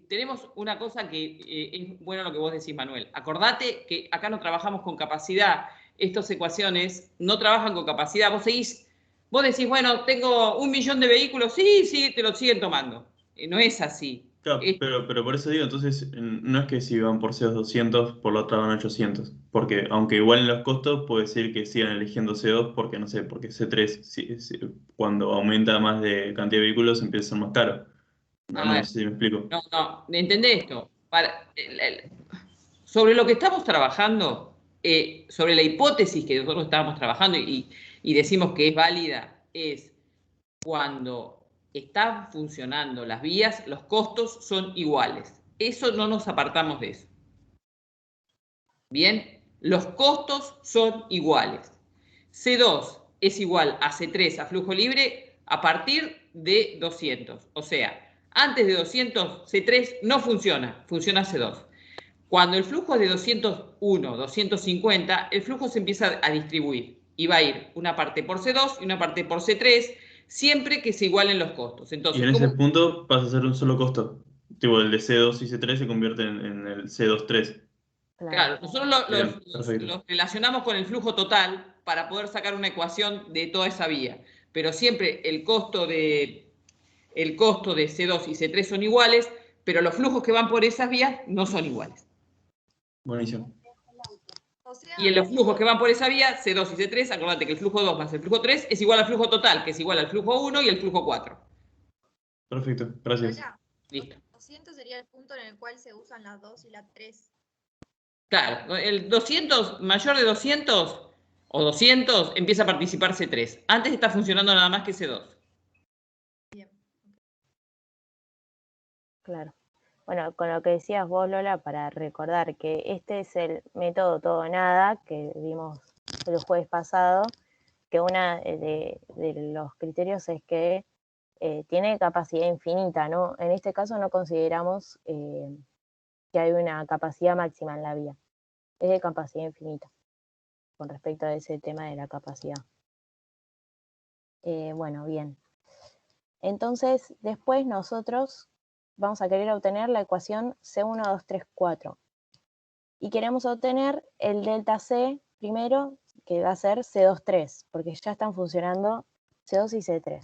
tenemos una cosa que es bueno lo que vos decís, Manuel. Acordate que acá no trabajamos con capacidad. Estas ecuaciones no trabajan con capacidad. Vos decís, bueno, tengo 1 millón de vehículos, sí, te lo siguen tomando. No es así. Claro, pero por eso digo, entonces no es que si van por C2 200, por la otra van 800. Porque aunque igualen los costos, puede decir que sigan eligiendo C2 porque no sé, porque C3 cuando aumenta más de cantidad de vehículos empieza a ser más caro. A No ver, sé si me explico. no, ¿entendés esto? Sobre lo que estamos trabajando, sobre la hipótesis que nosotros estábamos trabajando y decimos que es válida, es cuando están funcionando las vías, los costos son iguales. Eso no nos apartamos de eso. Bien, los costos son iguales. C2 es igual a C3 a flujo libre a partir de 200. O sea, antes de 200, C3 no funciona, funciona C2. Cuando el flujo es de 201, 250, el flujo se empieza a distribuir y va a ir una parte por C2 y una parte por C3, siempre que se igualen los costos. Y Entonces, en ese punto pasa a ser un solo costo. Tipo, el de C2 y C3 se convierte en el C2-3. Claro, nosotros Bien, perfecto. los relacionamos con el flujo total para poder sacar una ecuación de toda esa vía. Pero siempre el costo de C2 y C3 son iguales, pero los flujos que van por esas vías no son iguales. Buenísimo. Y en los flujos que van por esa vía, C2 y C3, acordate que el flujo 2 más el flujo 3 es igual al flujo total, que es igual al flujo 1 y el flujo 4. Perfecto, gracias. Listo. 200 sería el punto en el cual se usan las 2 y la 3. Claro, el 200, mayor de 200 o 200, empieza a participar C3. Antes está funcionando nada más que C2. Claro. Bueno, con lo que decías vos, Lola, para recordar que este es el método todo o nada que vimos el jueves pasado, que uno de los criterios es que tiene capacidad infinita, ¿no? En este caso no consideramos que hay una capacidad máxima en la vía, es de capacidad infinita, con respecto a ese tema de la capacidad. Bueno, bien. Entonces, después nosotros vamos a querer obtener la ecuación C1, 2, 3, 4. Y queremos obtener el delta C primero, que va a ser C2, 3, porque ya están funcionando C2 y C3,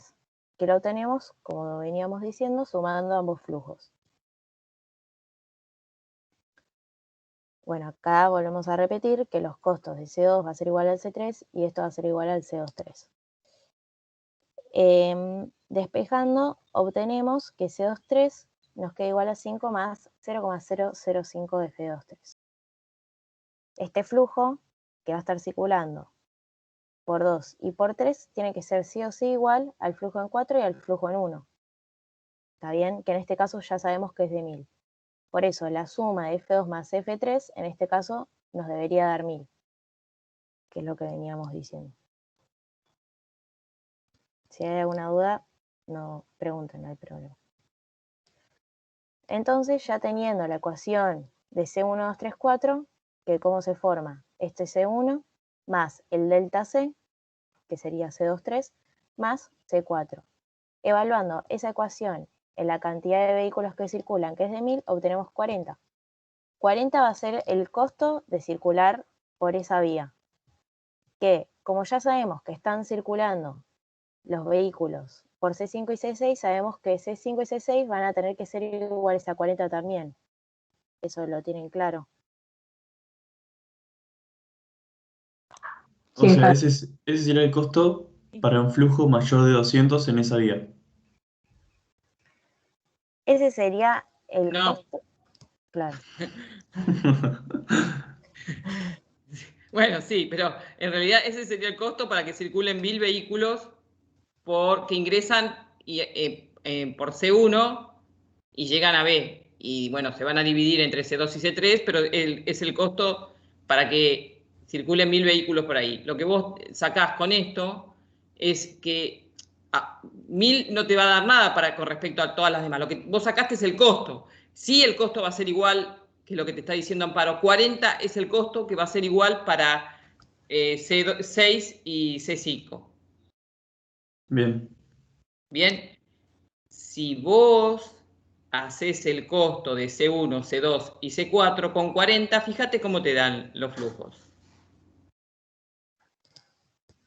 que lo obtenemos, como veníamos diciendo, sumando ambos flujos. Bueno, acá volvemos a repetir que los costos de C2 va a ser igual al C3 y esto va a ser igual al C2, 3. Despejando, obtenemos que C2, 3 nos queda igual a 5 más 0,005 de F2, 3. Este flujo, que va a estar circulando por 2 y por 3, tiene que ser sí o sí igual al flujo en 4 y al flujo en 1. ¿Está bien? Que en este caso ya sabemos que es de 1000. Por eso la suma de F2 más F3, en este caso, nos debería dar 1000, que es lo que veníamos diciendo. Si hay alguna duda, no pregunten, no hay problema. Entonces, ya teniendo la ecuación de C1, 2, 3, 4, que cómo se forma este C1, más el delta C, que sería C23, más C4. Evaluando esa ecuación en la cantidad de vehículos que circulan, que es de 1000, obtenemos 40. 40 va a ser el costo de circular por esa vía, que como ya sabemos que están circulando los vehículos por C5 y C6, sabemos que C5 y C6 van a tener que ser iguales a 40 también. Eso lo tienen claro. O sea, ese sería el costo para un flujo mayor de 200 en esa vía. Ese sería el costo. Claro. Bueno, sí, pero en realidad ese sería el costo para que circulen 1000 vehículos que ingresan por C1 y llegan a B. Y bueno, se van a dividir entre C2 y C3, pero es el costo para que circulen 1000 vehículos por ahí. Lo que vos sacás con esto es que 1000 no te va a dar nada con respecto a todas las demás. Lo que vos sacaste es el costo. Sí, el costo va a ser igual que lo que te está diciendo Amparo. 40 es el costo que va a ser igual para C6 y C5. Bien. Bien. Si vos haces el costo de C1, C2 y C4 con 40, fíjate cómo te dan los flujos.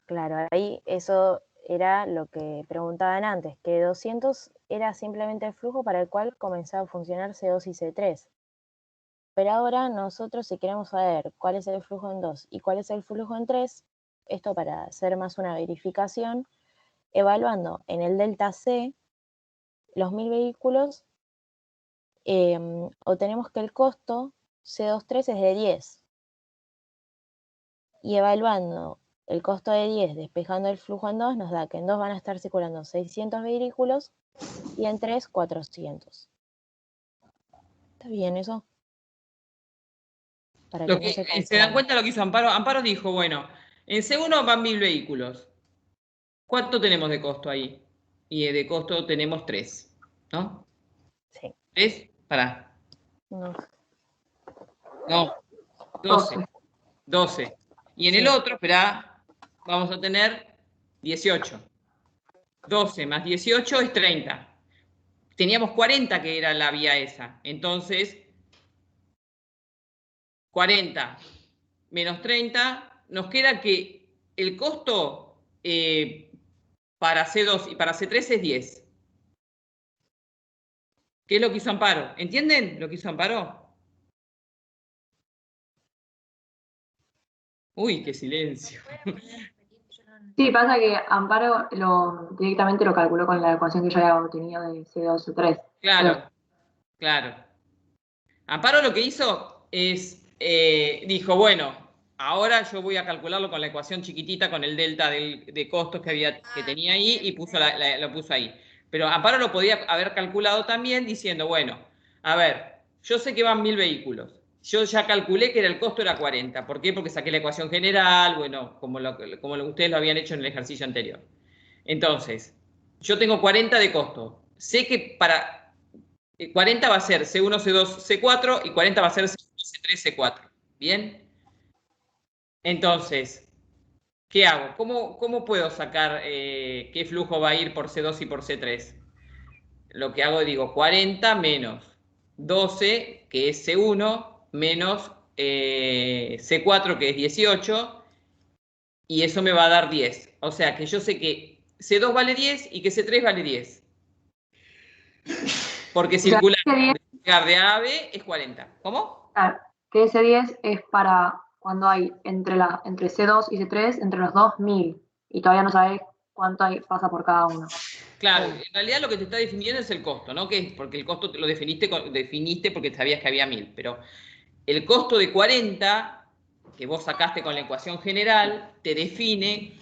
Claro, ahí eso era lo que preguntaban antes, que 200 era simplemente el flujo para el cual comenzaba a funcionar C2 y C3. Pero ahora nosotros, si queremos saber cuál es el flujo en 2 y cuál es el flujo en 3, esto para hacer más una verificación, evaluando en el delta C los 1000 vehículos, obtenemos que el costo C23 es de 10. Y evaluando el costo de 10, despejando el flujo en 2, nos da que en 2 van a estar circulando 600 vehículos y en 3, 400. ¿Está bien eso? Para que no se ¿Se dan confundan. cuenta lo que hizo Amparo? Amparo dijo, bueno, en C1 van 1000 vehículos. ¿Cuánto tenemos de costo ahí? Y de costo tenemos 3, ¿no? Sí. ¿3? Pará. No. No, 12. 12. Y en el otro, esperá, vamos a tener 18. 12 más 18 es 30. Teníamos 40 que era la vía esa. Entonces, 40 menos 30, nos queda que el costo para C2 y para C3 es 10. ¿Qué es lo que hizo Amparo? ¿Entienden lo que hizo Amparo? Uy, qué silencio. Sí, pasa que Amparo directamente lo calculó con la ecuación que ya había obtenido de C2, C3. Claro, claro. Amparo lo que hizo es, dijo, bueno, ahora yo voy a calcularlo con la ecuación chiquitita, con el delta de costos que tenía ahí y lo puso ahí. Pero Amparo lo podía haber calculado también diciendo, bueno, a ver, yo sé que van 1000 vehículos. Yo ya calculé que el costo era 40. ¿Por qué? Porque saqué la ecuación general, bueno, como ustedes lo habían hecho en el ejercicio anterior. Entonces, yo tengo 40 de costo. Sé que para 40 va a ser C1, C2, C4 y 40 va a ser C1, C3, C4. ¿Bien? Entonces, ¿qué hago? ¿Cómo puedo sacar qué flujo va a ir por C2 y por C3? Lo que hago, digo, 40 menos 12, que es C1, menos C4, que es 18, y eso me va a dar 10. O sea que yo sé que C2 vale 10 y que C3 vale 10. Porque circular de A a B es 40. ¿Cómo? Claro, que ese 10 es para cuando hay entre C2 y C3, entre los dos 1000, y todavía no sabes cuánto pasa por cada uno. Claro, en realidad lo que te está definiendo es el costo, ¿no? Porque el costo lo definiste porque sabías que había 1000, pero el costo de 40 que vos sacaste con la ecuación general te define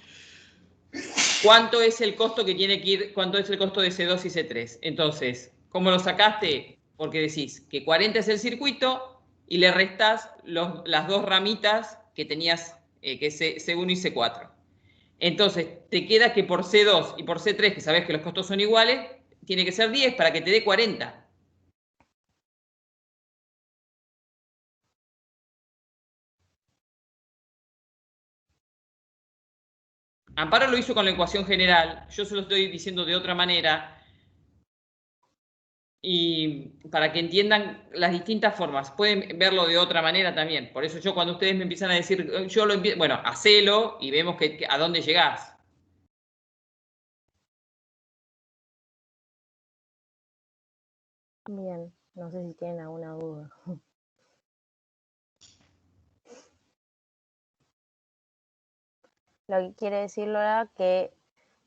cuánto es el costo que tiene que ir, cuánto es el costo de C2 y C3. Entonces, ¿cómo lo sacaste? Porque decís que 40 es el circuito y le restás las dos ramitas que tenías, que es C1 y C4. Entonces, te queda que por C2 y por C3, que sabés que los costos son iguales, tiene que ser 10 para que te dé 40. Amparo lo hizo con la ecuación general, yo se lo estoy diciendo de otra manera, y para que entiendan las distintas formas. Pueden verlo de otra manera también. Por eso yo cuando ustedes me empiezan a decir, yo lo empiezo, bueno, hacelo y vemos a dónde llegás. Bien, no sé si tienen alguna duda. Lo que quiere decir, Lola, que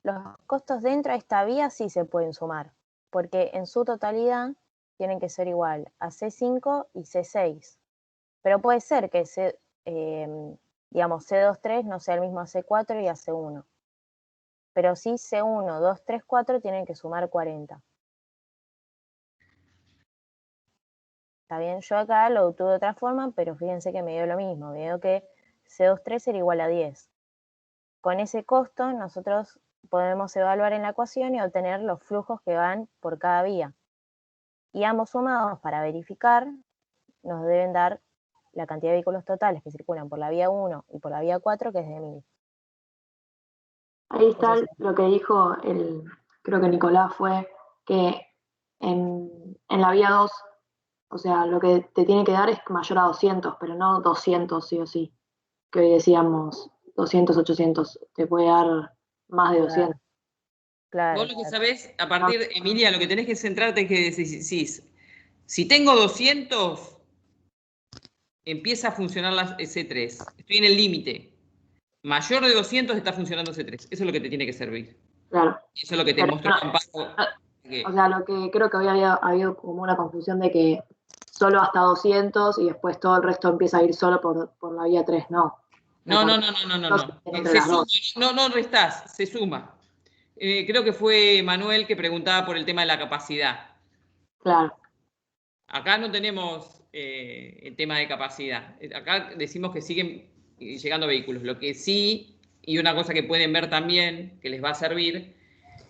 los costos dentro de esta vía sí se pueden sumar, porque en su totalidad tienen que ser igual a C5 y C6. Pero puede ser que digamos, C2-3 no sea el mismo a C4 y a C1. Pero sí C1, 2, 3, 4 tienen que sumar 40. Está bien, yo acá lo obtuve de otra forma, pero fíjense que me dio lo mismo. Veo que C2-3 era igual a 10. Con ese costo nosotros podemos evaluar en la ecuación y obtener los flujos que van por cada vía. Y ambos sumados para verificar nos deben dar la cantidad de vehículos totales que circulan por la vía 1 y por la vía 4, que es de 1000. Ahí está lo que dijo creo que Nicolás, fue que en la vía 2, o sea, lo que te tiene que dar es mayor a 200, pero no 200 sí o sí. Que hoy decíamos 200, 800, te puede dar más de 200. Claro. Vos lo que sabés, a partir, Emilia, lo que tenés que centrarte es que decís, si tengo 200, empieza a funcionar la C3. Estoy en el límite. Mayor de 200 está funcionando C3. Eso es lo que te tiene que servir. Claro. Eso es lo que te mostró Amparo. O sea, lo que creo que había habido como una confusión de que solo hasta 200 y después todo el resto empieza a ir solo por la vía 3, no. No. Entre las dos. No restás, se suma. Creo que fue Manuel que preguntaba por el tema de la capacidad. Claro. Acá no tenemos el tema de capacidad. Acá decimos que siguen llegando vehículos. Lo que sí, y una cosa que pueden ver también, que les va a servir,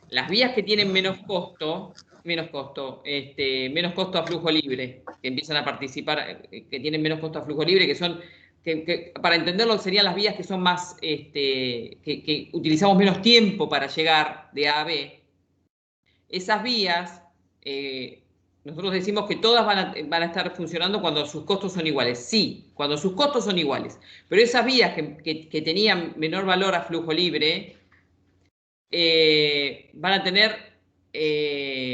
las vías que tienen menos costo a flujo libre, que empiezan a participar, que tienen menos costo a flujo libre, que son, que para entenderlo serían las vías que son más, que utilizamos menos tiempo para llegar de A a B. Esas vías, nosotros decimos que todas van a estar funcionando cuando sus costos son iguales. Sí, cuando sus costos son iguales. Pero esas vías que tenían menor valor a flujo libre, van a tener,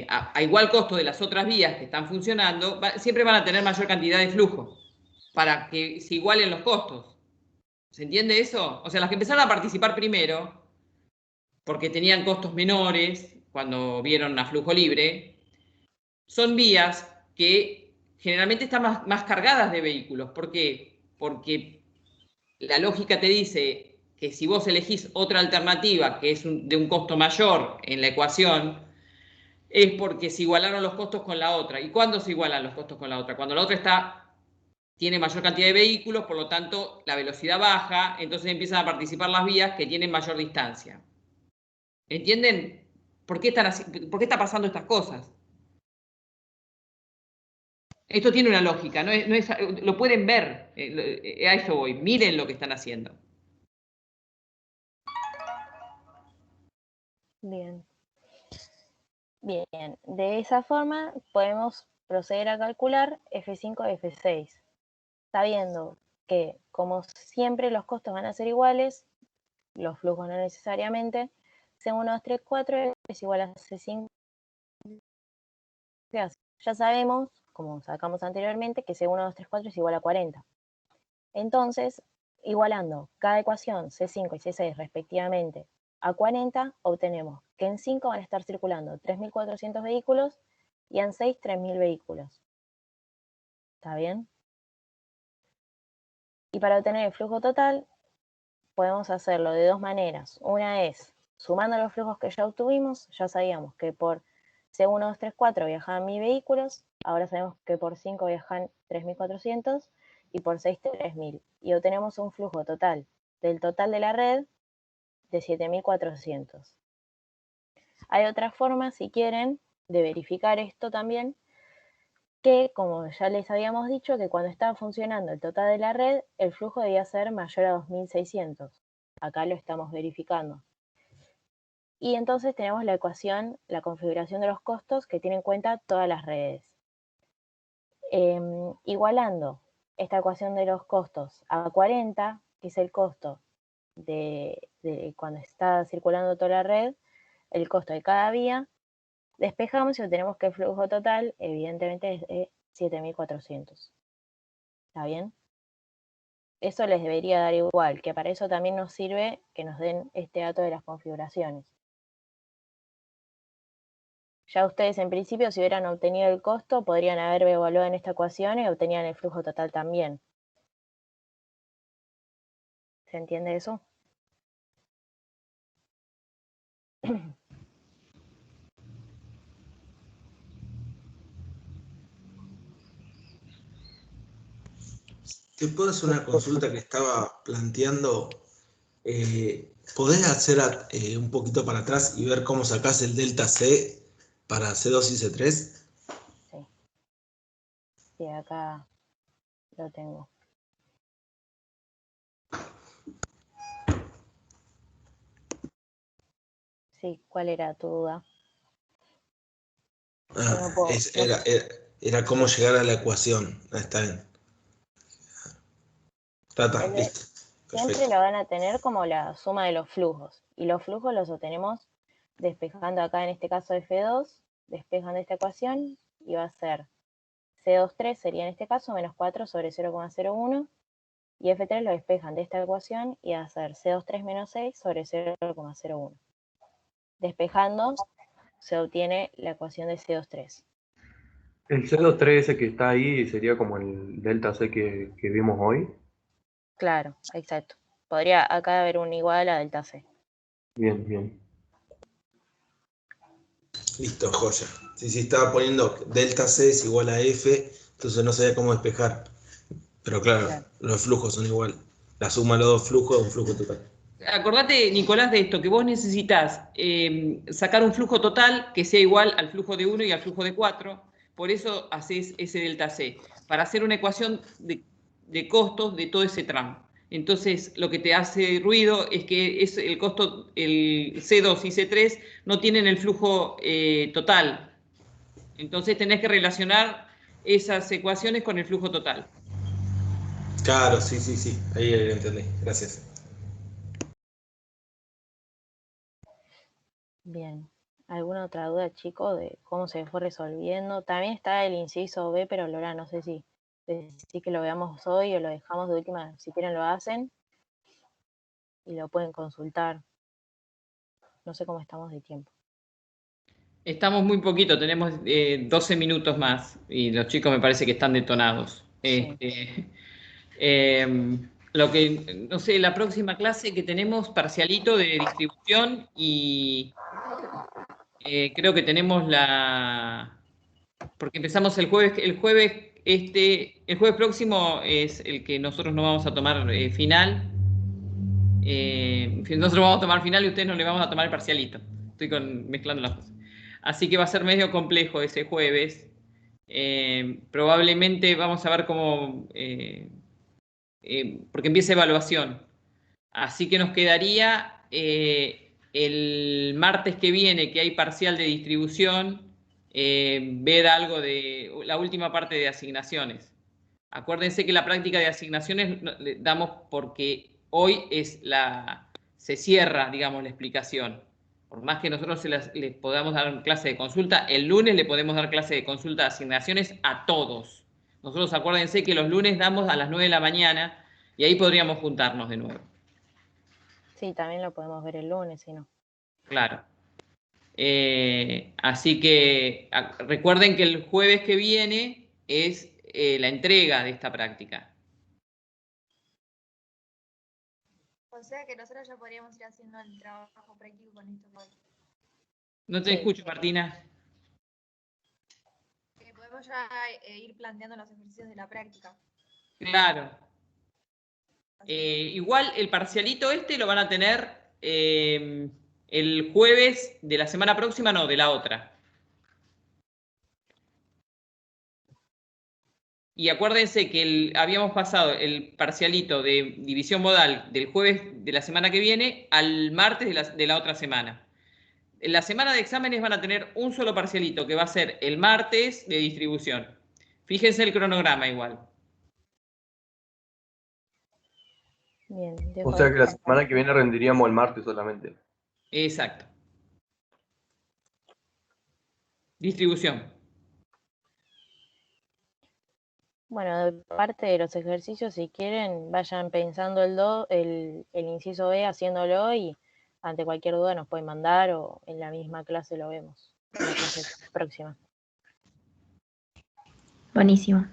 a igual costo de las otras vías que están funcionando, siempre van a tener mayor cantidad de flujo para que se igualen los costos. ¿Se entiende eso? O sea, las que empezaron a participar primero, porque tenían costos menores cuando vieron a flujo libre, son vías que generalmente están más cargadas de vehículos. ¿Por qué? Porque la lógica te dice que si vos elegís otra alternativa que es de un costo mayor en la ecuación, es porque se igualaron los costos con la otra. ¿Y cuándo se igualan los costos con la otra? Cuando la otra tiene mayor cantidad de vehículos, por lo tanto la velocidad baja, entonces empiezan a participar las vías que tienen mayor distancia. ¿Entienden? ¿Por qué está pasando estas cosas? Esto tiene una lógica, lo pueden ver, a eso voy, miren lo que están haciendo. Bien. Bien, de esa forma podemos proceder a calcular F5 y F6, sabiendo que, como siempre, los costos van a ser iguales, los flujos no necesariamente. C1, 2, 3, 4 es igual a C5. Ya sabemos, como sacamos anteriormente, que C1, 2, 3, 4 es igual a 40. Entonces, igualando cada ecuación C5 y C6 respectivamente a 40, obtenemos que en 5 van a estar circulando 3.400 vehículos y en 6, 3.000 vehículos. ¿Está bien? Y para obtener el flujo total, podemos hacerlo de dos maneras. Una es, sumando los flujos que ya obtuvimos, ya sabíamos que por C1, 2, 3, 4 viajaban 1.000 vehículos, ahora sabemos que por 5 viajan 3.400 y por 6, 3.000. Y obtenemos un flujo total del total de la red de 7.400. Hay otra forma, si quieren, de verificar esto también, que como ya les habíamos dicho, que cuando estaba funcionando el total de la red, el flujo debía ser mayor a 2.600. Acá lo estamos verificando. Y entonces tenemos la ecuación, la configuración de los costos que tiene en cuenta todas las redes. Igualando esta ecuación de los costos a 40, que es el costo de cuando está circulando toda la red, el costo de cada vía, despejamos y obtenemos que el flujo total, evidentemente, es de 7.400. ¿Está bien? Eso les debería dar igual, que para eso también nos sirve que nos den este dato de las configuraciones. Ya ustedes en principio, si hubieran obtenido el costo, podrían haber evaluado en esta ecuación y obtenían el flujo total también. ¿Se entiende eso? ¿Te puedo hacer una consulta que estaba planteando? ¿Podés hacer un poquito para atrás y ver cómo sacás el delta C para C2 y C3? Sí, acá lo tengo. Sí, ¿cuál era tu duda? Ah, era cómo llegar a la ecuación. Está bien. Está, listo. Siempre Perfecto. lo van a tener como la suma de los flujos. Y los flujos los obtenemos despejando acá, en este caso F2, despejando esta ecuación, y va a ser C23 sería en este caso menos 4 sobre 0,01, y F3 lo despejan de esta ecuación y va a ser C23 menos 6 sobre 0,01. Despejando se obtiene la ecuación de C23. El C23 ese que está ahí sería como el delta C que vimos hoy. Claro, exacto. Podría acá haber un igual a delta C. Bien, bien. Listo, joya. Sí, estaba poniendo delta C es igual a F, entonces no sabía cómo despejar. Pero claro, los flujos son igual. La suma de los dos flujos es un flujo total. Acordate, Nicolás, de esto, que vos necesitas sacar un flujo total que sea igual al flujo de 1 y al flujo de 4. Por eso haces ese delta C, para hacer una ecuación de costos de todo ese tramo. Entonces, lo que te hace ruido es que el costo, el C2 y C3 no tienen el flujo total. Entonces, tenés que relacionar esas ecuaciones con el flujo total. Claro, sí. Ahí lo entendí. Gracias. Bien. ¿Alguna otra duda, chicos, de cómo se fue resolviendo? También está el inciso B, pero Lola, no sé si que lo veamos hoy o lo dejamos de última, si quieren lo hacen y lo pueden consultar. No sé cómo estamos de tiempo. Estamos muy poquito, tenemos 12 minutos más y los chicos me parece que están detonados. Sí. Lo que, no sé, la próxima clase que tenemos parcialito de distribución y creo que tenemos porque empezamos el jueves próximo es el que nosotros no vamos a tomar final. Nosotros vamos a tomar final y ustedes no le vamos a tomar el parcialito. Estoy mezclando las cosas. Así que va a ser medio complejo ese jueves. Probablemente vamos a ver cómo... porque empieza evaluación. Así que nos quedaría el martes que viene, que hay parcial de distribución, ver algo de la última parte de asignaciones. Acuérdense que la práctica de asignaciones le damos porque hoy se cierra, digamos, la explicación. Por más que nosotros les podamos dar clase de consulta, el lunes le podemos dar clase de consulta de asignaciones a todos. Nosotros acuérdense que los lunes damos a las 9 de la mañana y ahí podríamos juntarnos de nuevo. Sí, también lo podemos ver el lunes, si no. Claro. Así que recuerden que el jueves que viene es la entrega de esta práctica. O sea que nosotros ya podríamos ir haciendo el trabajo práctico con esto. No te escucho, Martina. Podemos ya ir planteando los ejercicios de la práctica. Claro. Igual el parcialito lo van a tener el jueves de la semana próxima, no, de la otra. Y acuérdense que habíamos pasado el parcialito de división modal del jueves de la semana que viene al martes de la otra semana. En la semana de exámenes van a tener un solo parcialito, que va a ser el martes de distribución. Fíjense el cronograma igual. Bien, O sea que la semana que viene rendiríamos el martes solamente. Exacto. Distribución. Bueno, de parte de los ejercicios, si quieren, vayan pensando el inciso B, haciéndolo, y ante cualquier duda nos pueden mandar o en la misma clase lo vemos, en la clase próxima. Buenísimo.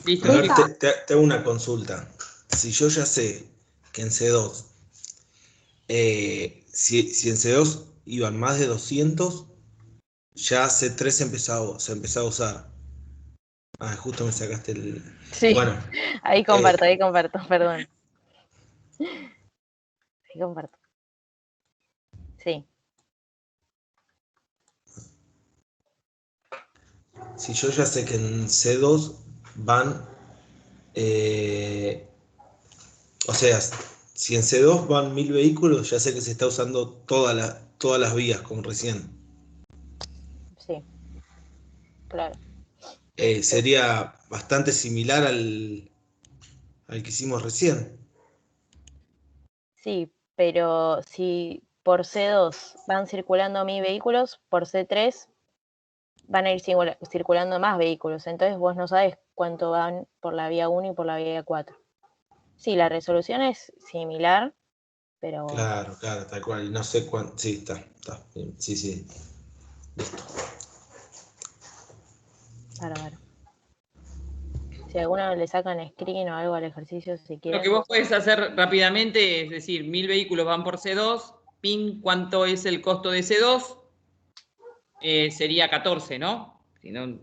Listo. A ver, te hago una consulta. Si yo ya sé que en C2, si en C2 iban más de 200, ya C3 se empezó a usar. Ah, justo me sacaste el... Sí, Bueno, ahí comparto, perdón. Ahí comparto. Sí. si yo ya sé que en C2 van... o sea, si en C2 van 1000 vehículos, ya sé que se está usando todas las vías, como recién. Sí, claro. Sería bastante similar al que hicimos recién. Sí, pero si por C2 van circulando 1000 vehículos, por C3 van a ir circulando más vehículos. Entonces vos no sabes cuánto van por la vía 1 y por la vía 4. Sí, la resolución es similar, pero... Claro, tal cual. Y no sé cuánto... Sí, está bien. Sí. Listo. Bárbaro. Si a alguno le sacan screen o algo al ejercicio, si quieren. Lo que vos podés hacer rápidamente es decir, 1000 vehículos van por C2, pin, ¿cuánto es el costo de C2? Sería 14, ¿no? Si no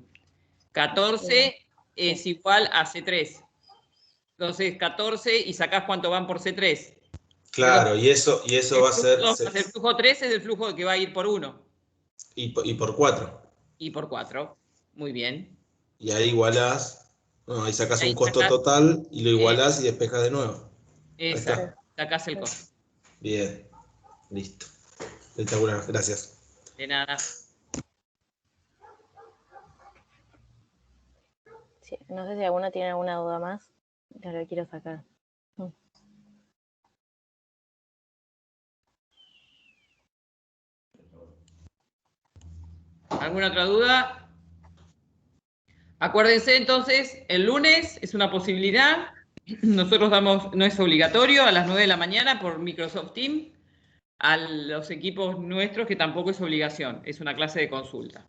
14 es igual a C3. Entonces, 14 y sacás cuánto van por C3. Claro, y eso va a ser... El flujo 3 es el flujo que va a ir por 1. Y por 4. Y por 4. Muy bien. Y ahí igualás... No, ahí sacás un costo total y lo igualás y despejás de nuevo. Exacto. Sacás el costo. Bien. Listo. Espectacular. Gracias. De nada. Sí, no sé si alguno tiene alguna duda más. Ya lo quiero sacar. ¿Alguna otra duda? Acuérdense entonces, el lunes es una posibilidad. Nosotros damos, no es obligatorio, a las 9 de la mañana por Microsoft Teams, a los equipos nuestros, que tampoco es obligación, es una clase de consulta.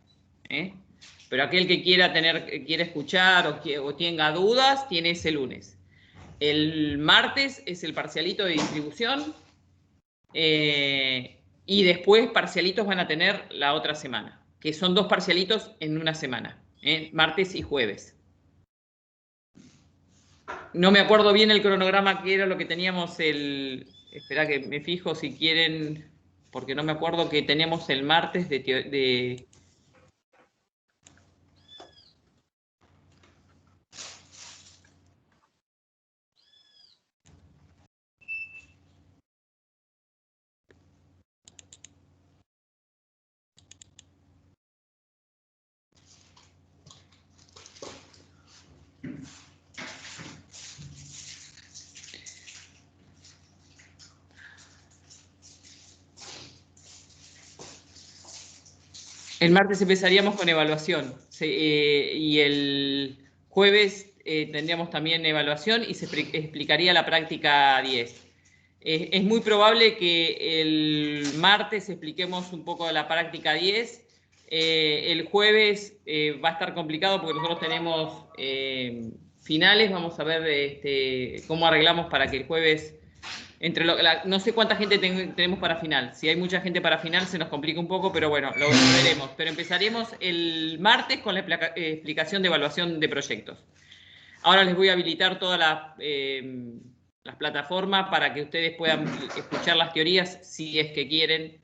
Pero aquel que quiera escuchar o tenga dudas, tiene ese lunes. El martes es el parcialito de distribución, y después parcialitos van a tener la otra semana, que son 2 parcialitos en una semana, martes y jueves. No me acuerdo bien el cronograma que era lo que teníamos Esperá que me fijo si quieren, porque no me acuerdo que teníamos el martes de... El martes empezaríamos con evaluación y el jueves tendríamos también evaluación y se explicaría la práctica 10. Es muy probable que el martes expliquemos un poco de la práctica 10. El jueves va a estar complicado porque nosotros tenemos finales. Vamos a ver cómo arreglamos para que el jueves... no sé cuánta gente tenemos para final. Si hay mucha gente para final se nos complica un poco, pero bueno, lo veremos. Pero empezaremos el martes con la explicación de evaluación de proyectos. Ahora les voy a habilitar todas las plataformas para que ustedes puedan escuchar las teorías si es que quieren.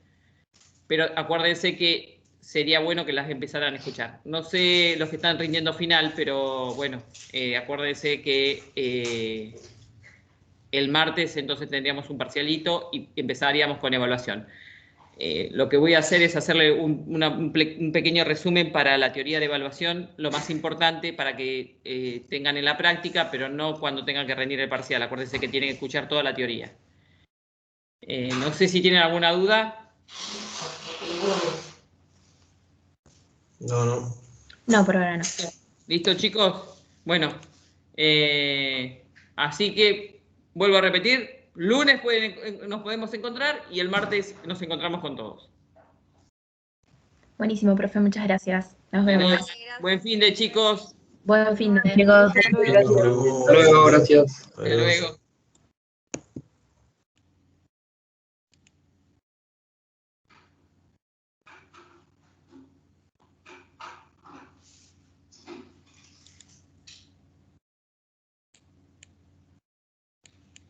Pero acuérdense que sería bueno que las empezaran a escuchar. No sé los que están rindiendo final, pero bueno, acuérdense que... el martes entonces tendríamos un parcialito y empezaríamos con evaluación. Lo que voy a hacer es hacerle un pequeño resumen para la teoría de evaluación, lo más importante para que tengan en la práctica, pero no cuando tengan que rendir el parcial. Acuérdense que tienen que escuchar toda la teoría. No sé si tienen alguna duda. No. No, por ahora no. ¿Listo, chicos? Bueno, así que vuelvo a repetir, lunes nos podemos encontrar y el martes nos encontramos con todos. Buenísimo, profe, muchas gracias. Nos vemos. Buen fin de, chicos. Buen fin de. Chicos, Hasta luego. Hasta luego, gracias. Hasta luego.